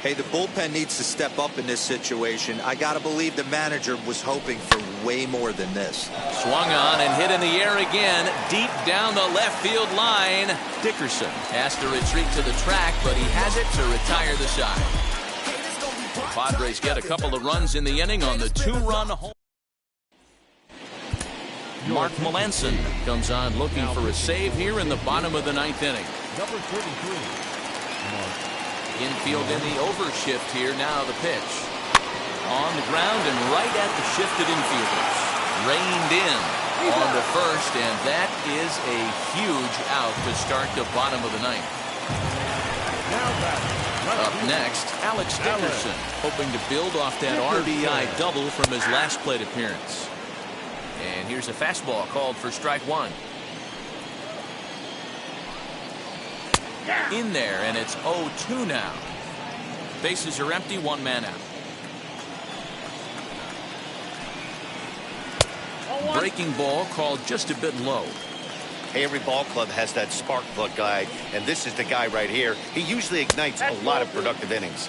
Hey, the bullpen needs to step up in this situation. I got to believe the manager was hoping for way more than this. Swung on and hit in the air again, deep down the left field line. Dickerson has to retreat to the track, but he has it to retire the side. The Padres get a couple of runs in the inning on the two-run home. Mark Melanson comes on looking for a save here in the bottom of the ninth inning. Number 33. Infield in the overshift here. Now the pitch. On the ground and right at the shifted infielders. Reined in on the first, and that is a huge out to start the bottom of the ninth. Up next, Alex Dickerson, hoping to build off that RBI double from his last plate appearance. And here's a fastball called for strike one. In there, and it's 0-2 now. Bases are empty, one man out. Breaking ball called just a bit low. Hey, every ball club has that spark plug guy, and this is the guy right here. He usually ignites a lot of productive innings.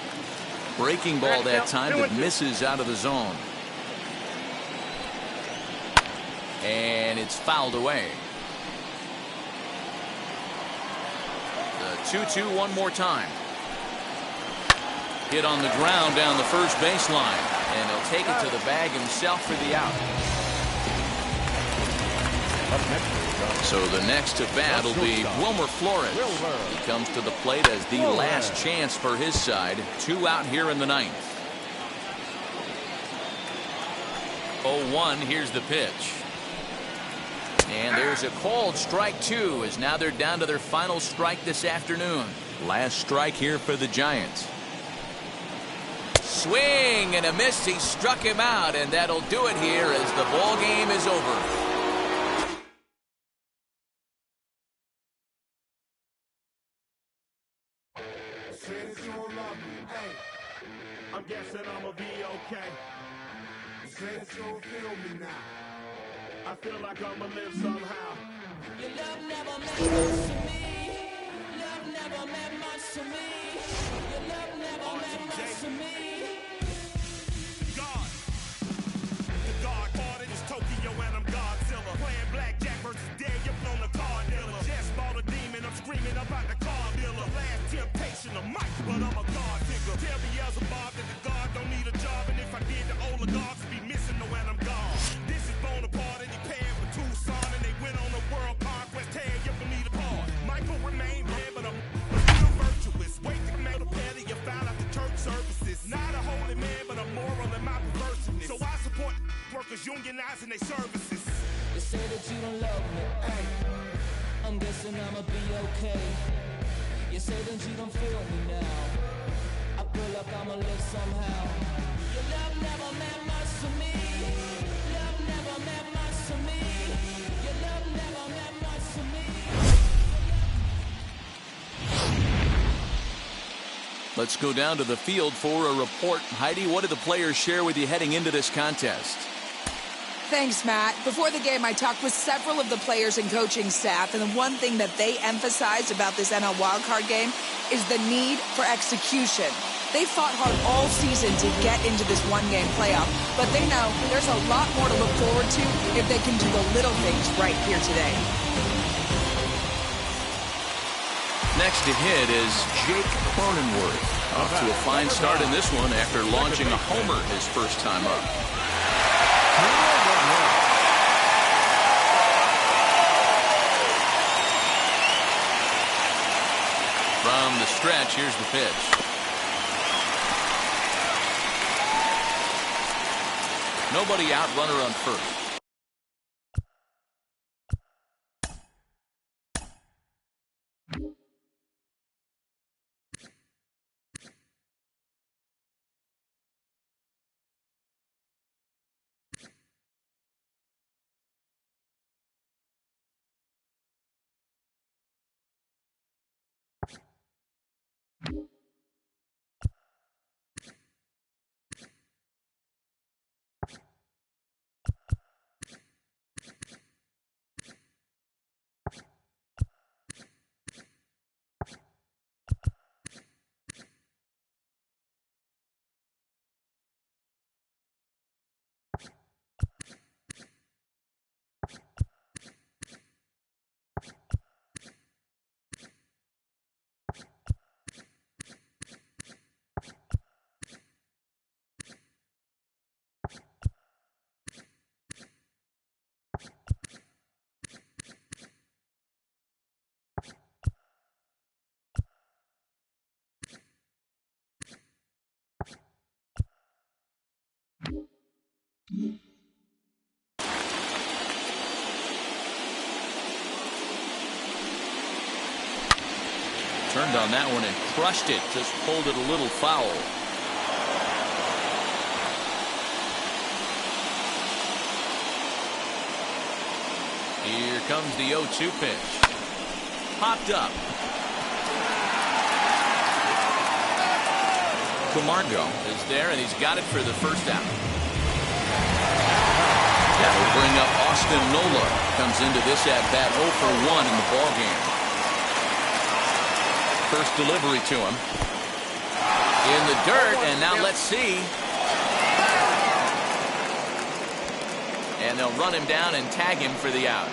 Breaking ball that time that misses out of the zone. And it's fouled away. The 2-2 one more time. Hit on the ground down the first baseline. And he'll take it to the bag himself for the out. So the next to bat will be Wilmer Flores. He comes to the plate as the last chance for his side. 2 out here in the ninth. 0-1, here's the pitch. And there's a called strike 2 as now they're down to their final strike this afternoon. Last strike here for the Giants. Swing and a miss. He struck him out, and that'll do it here as the ball game is over. I'm guessing I'ma be okay. Said you don't feel me now. I feel like I'ma live somehow. Your love never meant much to me. Love never meant much to me. Your love never meant much to me. God. The God parted is Tokyo and I'm Godzilla. Playing blackjack versus dead, you're on the car dealer. Just bought a demon, I'm screaming about the car dealer. Last temptation of Mike, but I'm a God digger. Tell me as a Bob that the God don't need a job. And if I did, the oligarchs would be missing the when I'm gone. This is Bonaparte and he paired with Tucson. And they went on a world conquest, tear you from me apart. Michael unionizing their services. You say that you don't love me, ay. I'm guessing I'ma be okay. You say that you don't feel me now. I feel like I'ma live somehow. Your love never meant much to me. Love never meant much to me. Your love never meant much to me. Let's go down to the field for a report. Heidi, what did the players share with you heading into this contest? Thanks, Matt. Before the game, I talked with several of the players and coaching staff, and the one thing that they emphasized about this NL wildcard game is the need for execution. They fought hard all season to get into this one-game playoff, but they know there's a lot more to look forward to if they can do the little things right here today. Next to hit is Jake Cronenworth. Off to a fine start in this one after launching a homer his first time up. From the stretch, here's the pitch. Nobody out, runner on first. Turned on that one and crushed it. Just pulled it a little foul. Here comes the 0-2 pitch. Popped up. Camargo is there, and he's got it for the first out. That will bring up Austin Nola. Comes into this at-bat 0 for 1 in the ballgame. First delivery to him. In the dirt, and now let's see. And they'll run him down and tag him for the out.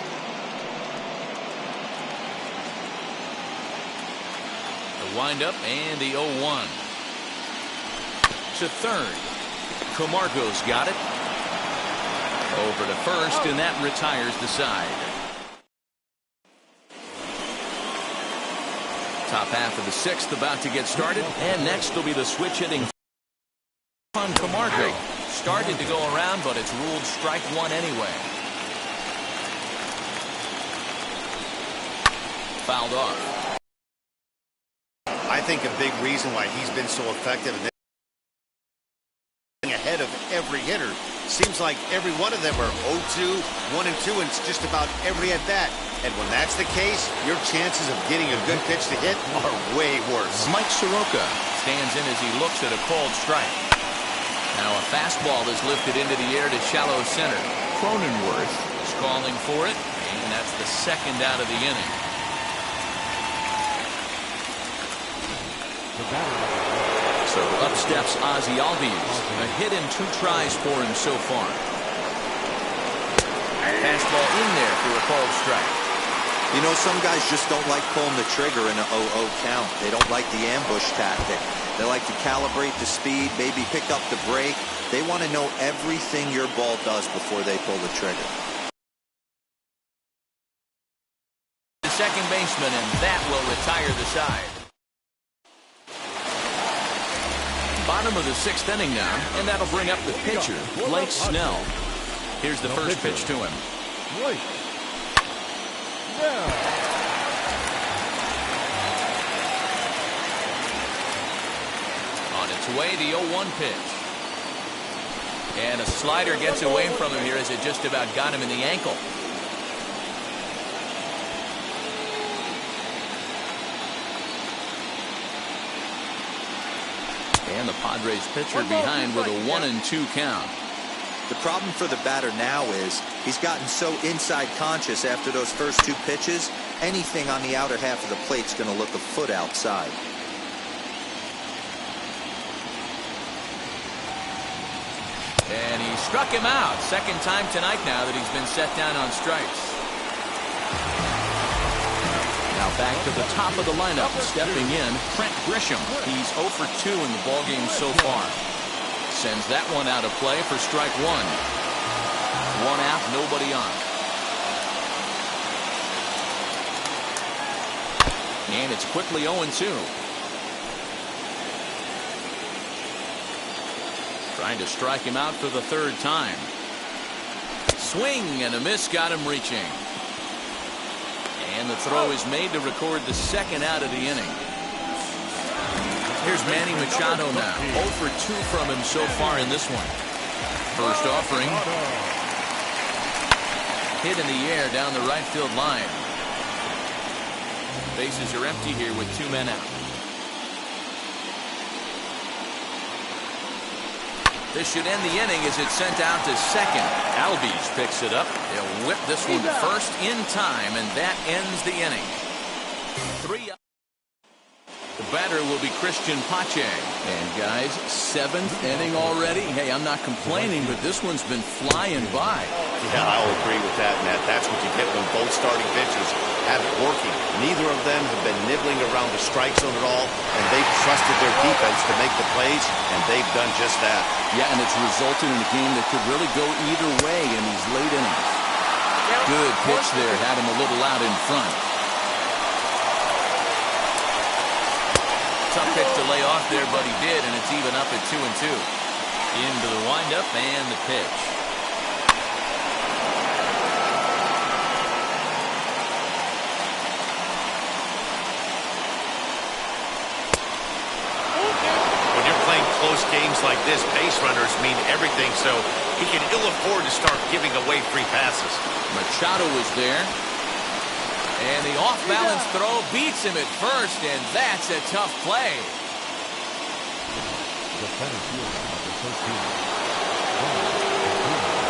The windup and the 0-1. To third. Camargo's got it. Over to first, and that retires the side. Top half of the sixth about to get started, and next will be the switch hitting on Camargo. Started to go around, but it's ruled strike one anyway. Fouled off. I think a big reason why he's been so effective and ahead of every hitter. Seems like every one of them are 0-2, 1-2, and it's just about every at-bat. And when that's the case, your chances of getting a good pitch to hit are way worse. Mike Soroka stands in as he looks at a called strike. Now a fastball is lifted into the air to shallow center. Cronenworth is calling for it, and that's the second out of the inning. So up steps Ozzie Albies. A hit and 2 tries for him so far. Fastball in there for a called strike. You know, some guys just don't like pulling the trigger in an 0-0 count. They don't like the ambush tactic. They like to calibrate the speed, maybe pick up the brake. They want to know everything your ball does before they pull the trigger. The second baseman, and that will retire the side. Bottom of the 6th inning now, and that'll bring up the pitcher, Blake Snell. Here's the first pitch to him. Right. Now. On its way, the 0-1 pitch. And a slider gets away from him here as it just about got him in the ankle. And the Padres pitcher behind with a 1-2 count. The problem for the batter now is he's gotten so inside conscious after those first two pitches, anything on the outer half of the plate's going to look a foot outside. And he struck him out. Second time tonight now that he's been set down on strikes. Now back to the top of the lineup. Stepping in, Trent Grisham. He's 0 for 2 in the ballgame so far. Sends that one out of play for strike one. One out, nobody on. And it's quickly 0-2. Trying to strike him out for the third time. Swing and a miss got him reaching. And the throw is made to record the second out of the inning. Here's Manny Machado now. 0 for 2 from him so far in this one. First offering. Hit in the air down the right field line. Bases are empty here with 2 men out. This should end the inning as it's sent out to second. Albies picks it up. They'll whip this one to first in time, and that ends the inning. 3 up. The batter will be Christian Pache. And guys, 7th inning already. Hey, I'm not complaining, but this one's been flying by. Yeah, I'll agree with that, Matt. That's what you get when both starting pitchers have it working. Neither of them have been nibbling around the strike zone at all, and they've trusted their defense to make the plays, and they've done just that. Yeah, and it's resulted in a game that could really go either way in these late innings. Good pitch there. Had him a little out in front. Tough pitch to lay off there, but he did, and it's even up at 2-2. Into the windup and the pitch. When you're playing close games like this, base runners mean everything, so he can ill afford to start giving away free passes. Machado was there. And the off-balance throw beats him at first, and that's a tough play.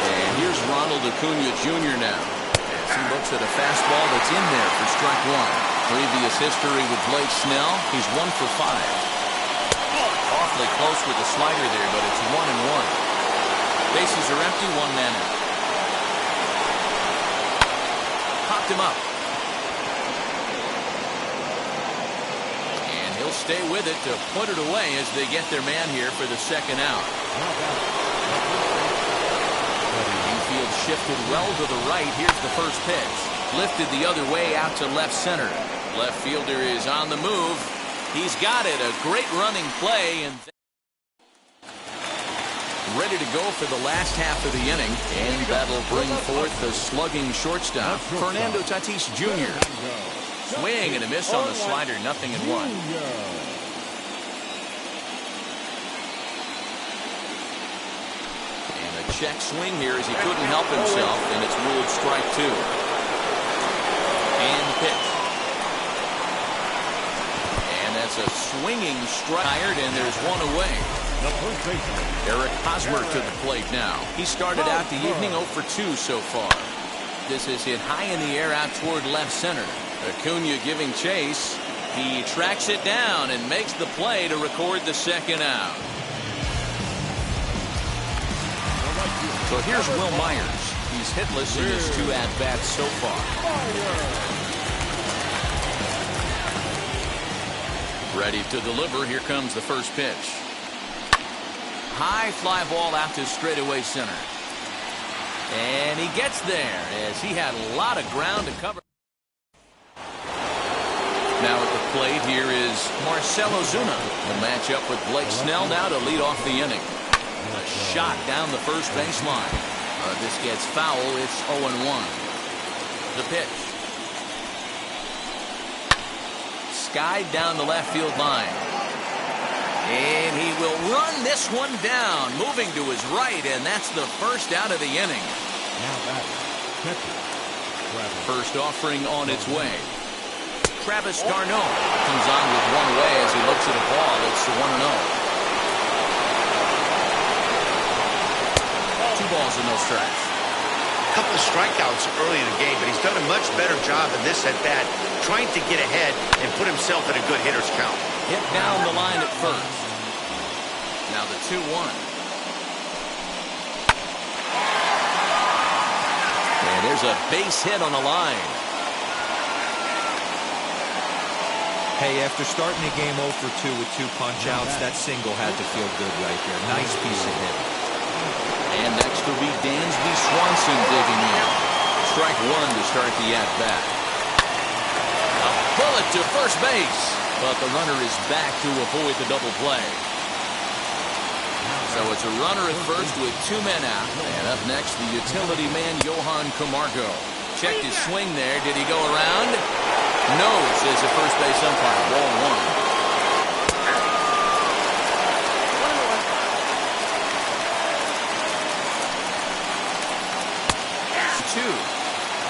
And here's Ronald Acuna Jr. now, as he looks at a fastball that's in there for strike one. Previous history with Blake Snell, he's 1 for 5. Awfully close with the slider there, but it's 1-1. Bases are empty, 1 man out. Popped him up. Stay with it to put it away as they get their man here for the second out. Infield shifted well to the right. Here's the first pitch. Lifted the other way out to left center. Left fielder is on the move. He's got it. A great running play. And ready to go for the last half of the inning. And that'll bring forth the slugging shortstop, Fernando Tatis Jr. Swing and a miss on the slider, 0-1. And a check swing here as he couldn't help himself, and it's ruled strike 2. And the pitch. And that's a swinging strike, and there's one away. Eric Hosmer to the plate now. He started out the evening 0 for 2 so far. This is hit high in the air out toward left center. Acuna giving chase. He tracks it down and makes the play to record the second out. So here's Will Myers. He's hitless in his 2 at-bats so far. Ready to deliver. Here comes the first pitch. High fly ball out to straightaway center. And he gets there as he had a lot of ground to cover. Now at the plate here is Marcell Ozuna. He'll match up with Blake Snell now to lead off the inning. A shot down the first baseline. This gets foul. It's 0-1. The pitch. Skied down the left field line. And he will run this one down, moving to his right, and that's the first out of the inning. Now batting, catcher, First offering on its way. Travis d'Arnaud comes on with one away as he looks at a ball. It's 1-0. 2 balls and no strikes. A couple of strikeouts early in the game, but he's done a much better job in this at bat, trying to get ahead and put himself in a good hitter's count. Hit down the line at first. Now the 2-1. And there's a base hit on the line. Hey, after starting the game 0 for 2 with 2 punch-outs, that single had to feel good right there. Nice piece of hit. And next will be Dansby Swanson digging in. Strike 1 to start the at-bat. A bullet to first base, but the runner is back to avoid the double play. So it's a runner at first with 2 men out. And up next, the utility man, Johan Camargo. Checked his swing there. Did he go around? No, says the first base umpire. Ball 1.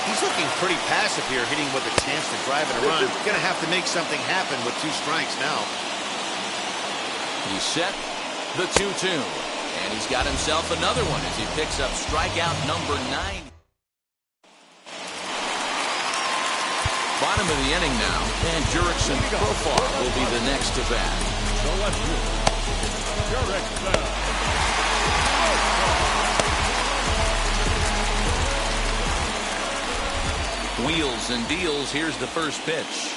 He's looking pretty passive here, hitting with a chance to drive and a run. Going to have to make something happen with 2 strikes now. He's set the 2-2. And he's got himself another one as he picks up strikeout number 9. Bottom of the inning now. And Jurickson Profar will be the next to bat. the left field, Jurickson. Wheels and deals. Here's the first pitch.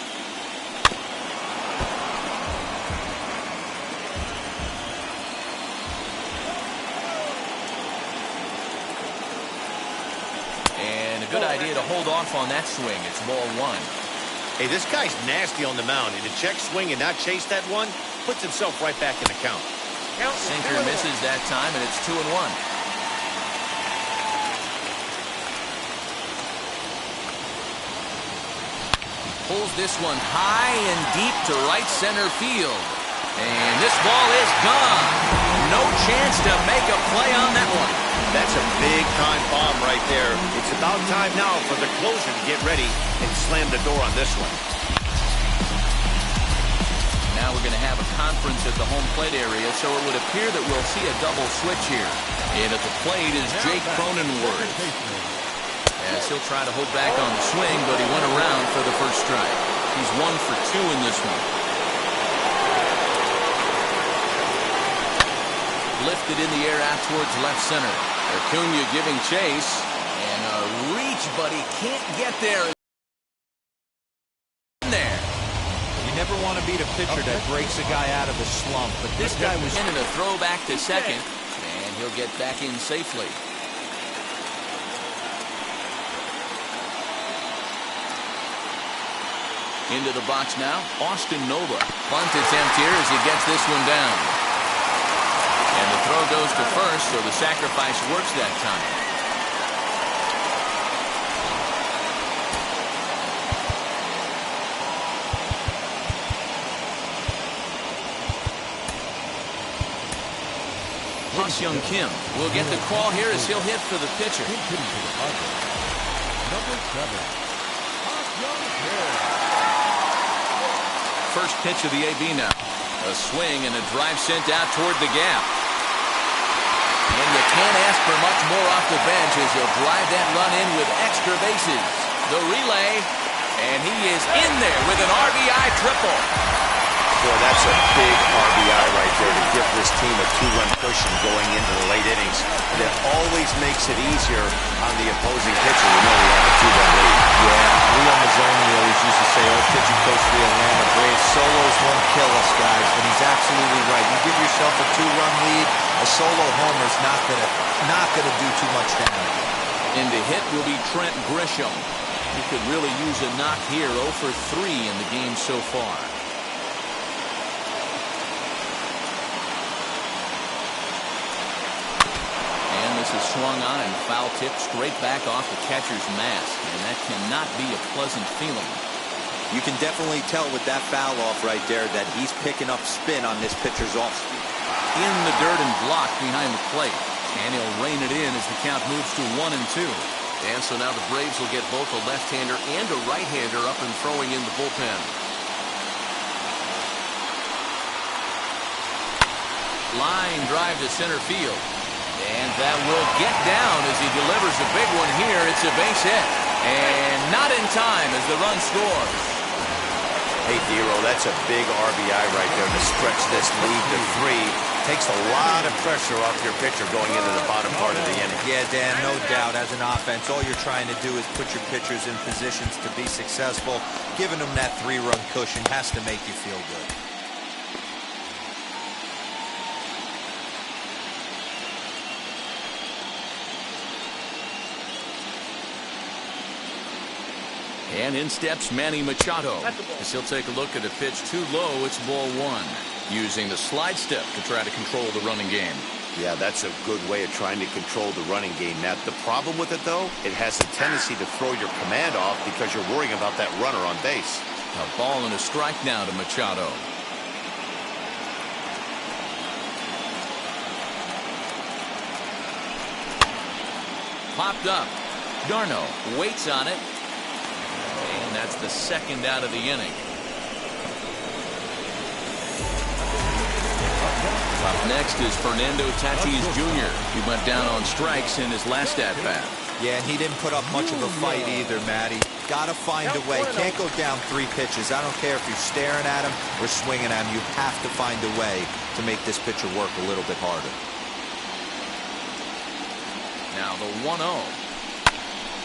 And a good idea to hold off on that swing. It's ball 1. Hey, this guy's nasty on the mound. And to check swing and not chase that one, puts himself right back in the count. Sinker misses that time, and it's 2-1. Pulls this one high and deep to right center field. And this ball is gone. No chance to make a play on that one. That's a big-time bomb right there. It's about time now for the closer to get ready and slam the door on this one. Now we're going to have a conference at the home plate area, so it would appear that we'll see a double switch here. And at the plate is Jake Cronenworth. As he'll try to hold back on the swing, but he went around for the first strike. He's 1 for 2 in this one. Lifted in the air out towards left center. Acuna giving chase. And a reach, but he can't get there. There. You never want to beat a pitcher that breaks a guy out of a slump, but this guy was in a throwback to second, and he'll get back in safely. Into the box now, Austin Nova. Bunt attempt here as he gets this one down. And the throw goes to first, so the sacrifice works that time. Ha-Seong Kim will get the call here as he'll hit for the pitcher. Number 7, Ha-Seong Kim. First pitch of the AB now. A swing and a drive sent out toward the gap. And you can't ask for much more off the bench as he'll drive that run in with extra bases. The relay, and he is in there with an RBI triple. Boy, that's a big RBI right there to give this team a 2-run cushion going into the late innings. And it always makes it easier on the opposing pitcher. We know we have a 2-run lead. Yeah, Leo Mazzoni always used to say, old pitching coach for the Atlanta Braves, solos won't kill us, guys. And he's absolutely right. You give yourself a 2-run lead, a solo homer's not gonna do too much damage. And the hit will be Trent Grisham. He could really use a knock here. 0 for 3 in the game so far. This is swung on and foul tipped straight back off the catcher's mask, and that cannot be a pleasant feeling. You can definitely tell with that foul off right there that he's picking up spin on this pitcher's off speed. In the dirt and blocked behind the plate, and he'll rein it in as the count moves to 1-2. And so now the Braves will get both a left-hander and a right-hander up and throwing in the bullpen. Line drive to center field. And that will get down as he delivers a big one here. It's a base hit. And not in time as the run scores. Hey, Dero, that's a big RBI right there to stretch this lead to 3. Takes a lot of pressure off your pitcher going into the bottom part of the inning. Yeah, Dan, no doubt. As an offense, all you're trying to do is put your pitchers in positions to be successful. Giving them that 3-run cushion has to make you feel good. And in steps Manny Machado. As he'll take a look at a pitch too low, it's ball 1. Using the slide step to try to control the running game. Yeah, that's a good way of trying to control the running game. Now, the problem with it, though, it has a tendency to throw your command off because you're worrying about that runner on base. A ball and a strike now to Machado. Popped up. Darno waits on it. And that's the second out of the inning. Up next is Fernando Tatis Jr. He went down on strikes in his last at-bat. Yeah, and he didn't put up much of a fight either, Matty. Gotta find a way. Can't go down 3 pitches. I don't care if you're staring at him or swinging at him. You have to find a way to make this pitcher work a little bit harder. Now the 1-0.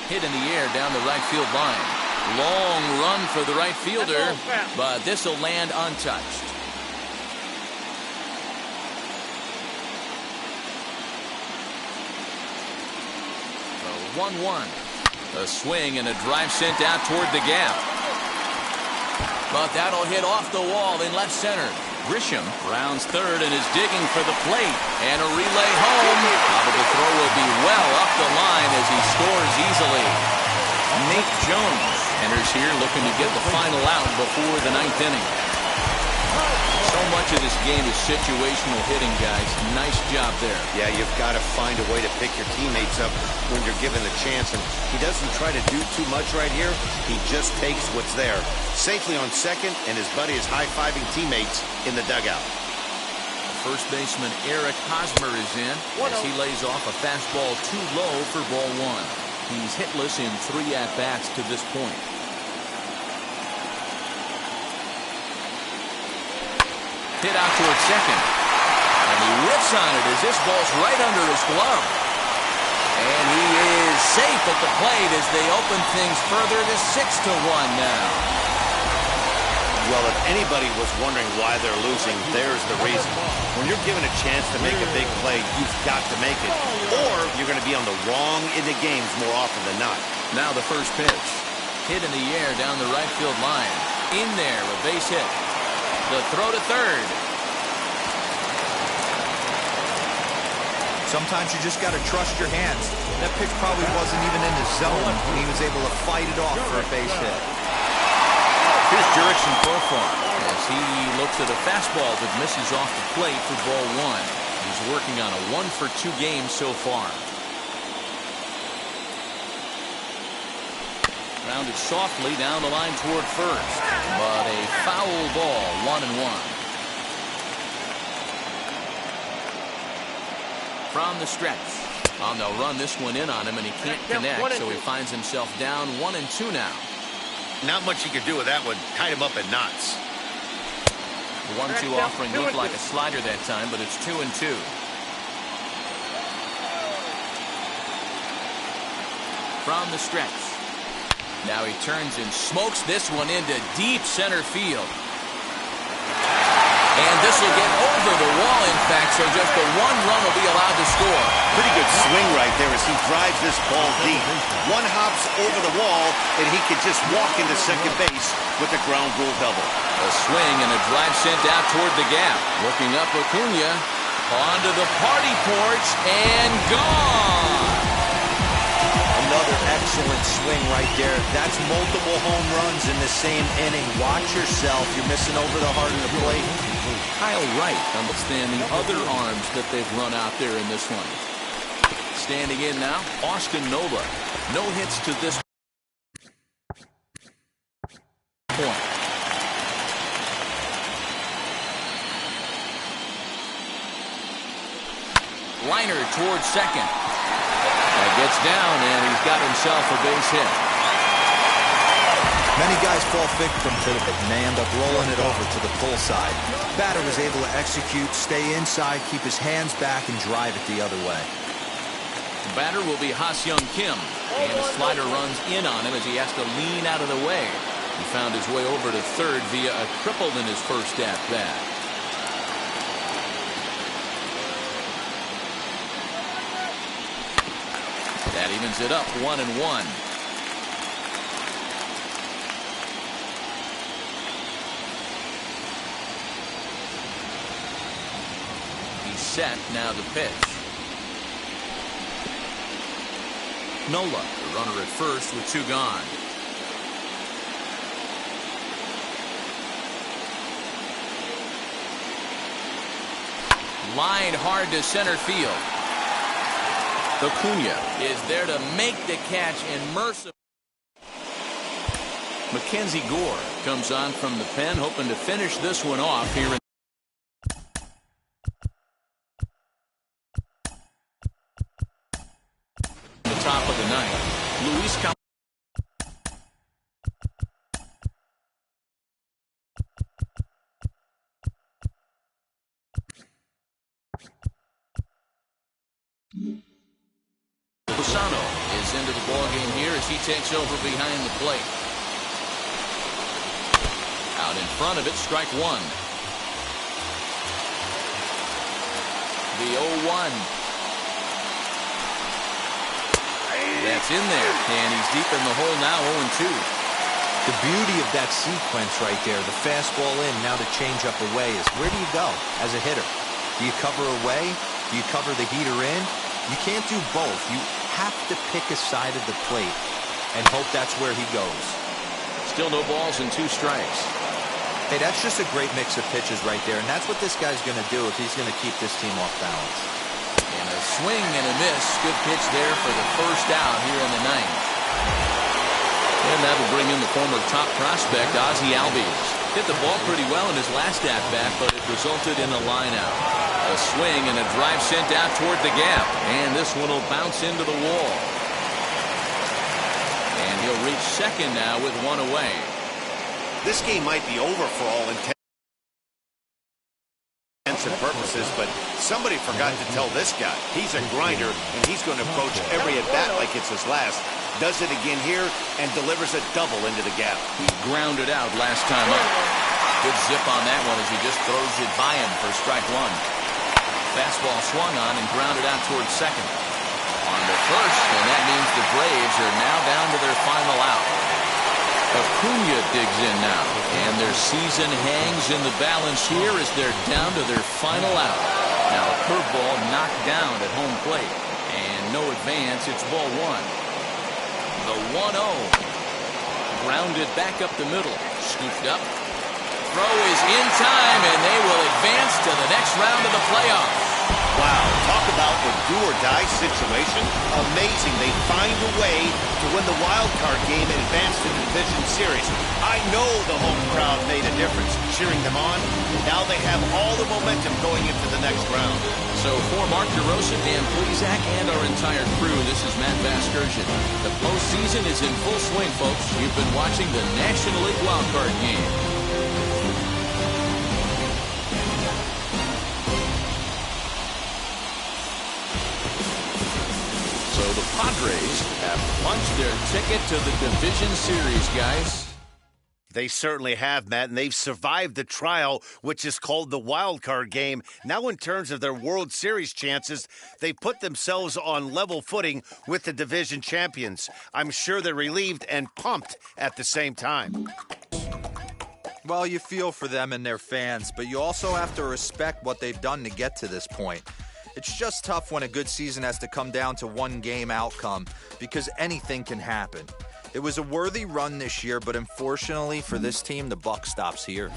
Hit in the air down the right field line. Long run for the right fielder, but this will land untouched. The 1-1. A swing and a drive sent out toward the gap. But that'll hit off the wall in left center. Grisham rounds third and is digging for the plate. And a relay home. Probable throw will be well up the line as he scores easily. Nate Jones enters here looking to get the final out before the 9th inning. So much of this game is situational hitting, guys. Nice job there. Yeah, you've got to find a way to pick your teammates up when you're given the chance. And he doesn't try to do too much right here. He just takes what's there. Safely on second, and his buddy is high-fiving teammates in the dugout. First baseman Eric Hosmer is in as he lays off a fastball too low for ball 1. He's hitless in 3 at-bats to this point. Hit out toward second. And he whiffs on it as this ball's right under his glove. And he is safe at the plate as they open things further to 6-1 now. Well, if anybody was wondering why they're losing, there's the reason. When you're given a chance to make a big play, you've got to make it. Or you're going to be on the wrong end of games more often than not. Now the first pitch. Hit in the air down the right field line. In there, a base hit. The throw to third. Sometimes you just got to trust your hands. That pitch probably wasn't even in the zone when he was able to fight it off for a base hit. Here's Jurickson Profar as he looks at a fastball that misses off the plate for ball 1. He's working on a 1-for-2 game so far. Grounded softly down the line toward first, but a foul ball, 1-1. From the stretch. Oh, they'll run this one in on him, and he can't connect, so he finds himself down 1-2 now. Not much you could do with that one. Tied him up in knots. The 1-2 offering looked like a slider that time, but it's 2-2. From the stretch. Now he turns and smokes this one into deep center field. And this will get over the wall, in fact, so just the 1 run will be allowed to score. Pretty good swing right there as he drives this ball deep. 1 hops over the wall, and he could just walk into second base with a ground rule double. A swing and a drive sent out toward the gap. Looking up Acuna onto the party porch and gone. another excellent swing right there. That's multiple home runs in the same inning. Watch yourself. You're missing over the heart of the plate. Kyle Wright understands the other arms that they've run out there in this one. Standing in now, Austin Nola. No hits to this point. Liner towards second. That gets down, and he's got himself a base hit. Many guys fall victim to it, and they end up rolling it over to the pull side. Batter was able to execute, stay inside, keep his hands back, and drive it the other way. The batter will be Ha-Seong Kim, and the slider runs in on him as he has to lean out of the way. He found his way over to third via a triple in his first at-bat. That evens it up 1-1. He's set now to pitch. Nola, the runner at first with 2 gone. Line hard to center field. Acuna is there to make the catch and merciful. Mackenzie Gore comes on from the pen, hoping to finish this one off here in the top of the ninth. Luis Lozano is into the ballgame here as he takes over behind the plate. Out in front of it, strike 1. The 0-1. That's in there, and he's deep in the hole now, 0-2. The beauty of that sequence right there, the fastball in, now the changeup away, is where do you go as a hitter? Do you cover away? Do you cover the heater in? You can't do both. You have to pick a side of the plate and hope that's where he goes. Still no balls and 2 strikes. Hey, that's just a great mix of pitches right there, and that's what this guy's going to do if he's going to keep this team off balance. And a swing and a miss. Good pitch there for the first out here in the ninth. And that'll bring in the former top prospect, Ozzie Albies. Hit the ball pretty well in his last at-bat, but it resulted in a line-out. A swing and a drive sent out toward the gap. And this one will bounce into the wall. And he'll reach second now with 1 away. This game might be over for all intents and purposes, but somebody forgot to tell this guy. He's a grinder, and he's going to approach every at-bat like it's his last. Does it again here and delivers a double into the gap. He grounded out last time up. Good zip on that one as he just throws it by him for strike 1. Fastball swung on and grounded out towards second. On to first, and that means the Braves are now down to their final out. Acuna digs in now, and their season hangs in the balance here as they're down to their final out. Now a curveball knocked down at home plate, and no advance, it's ball 1. The 1-0. Grounded back up the middle. Scooped up. Throw is in time, and they will advance to the next round of the playoffs. Wow, talk about a do-or-die situation. Amazing. They find a way to win the wild card game and advance to the division series. I know the home crowd made a difference cheering them on. Now they have all the momentum going into the next round. So for Mark DeRosa, Dan Plesac, and our entire crew, this is Matt Vasgersian. The postseason is in full swing, folks. You've been watching the National League wild card game. So the Padres have punched their ticket to the division series, guys. They certainly have, Matt, and they've survived the trial, which is called the wild card game. Now, in terms of their World Series chances, they put themselves on level footing with the division champions. I'm sure they're relieved and pumped at the same time. Well, you feel for them and their fans, but you also have to respect what they've done to get to this point. It's just tough when a good season has to come down to one game outcome because anything can happen. It was a worthy run this year, but unfortunately for this team, the buck stops here.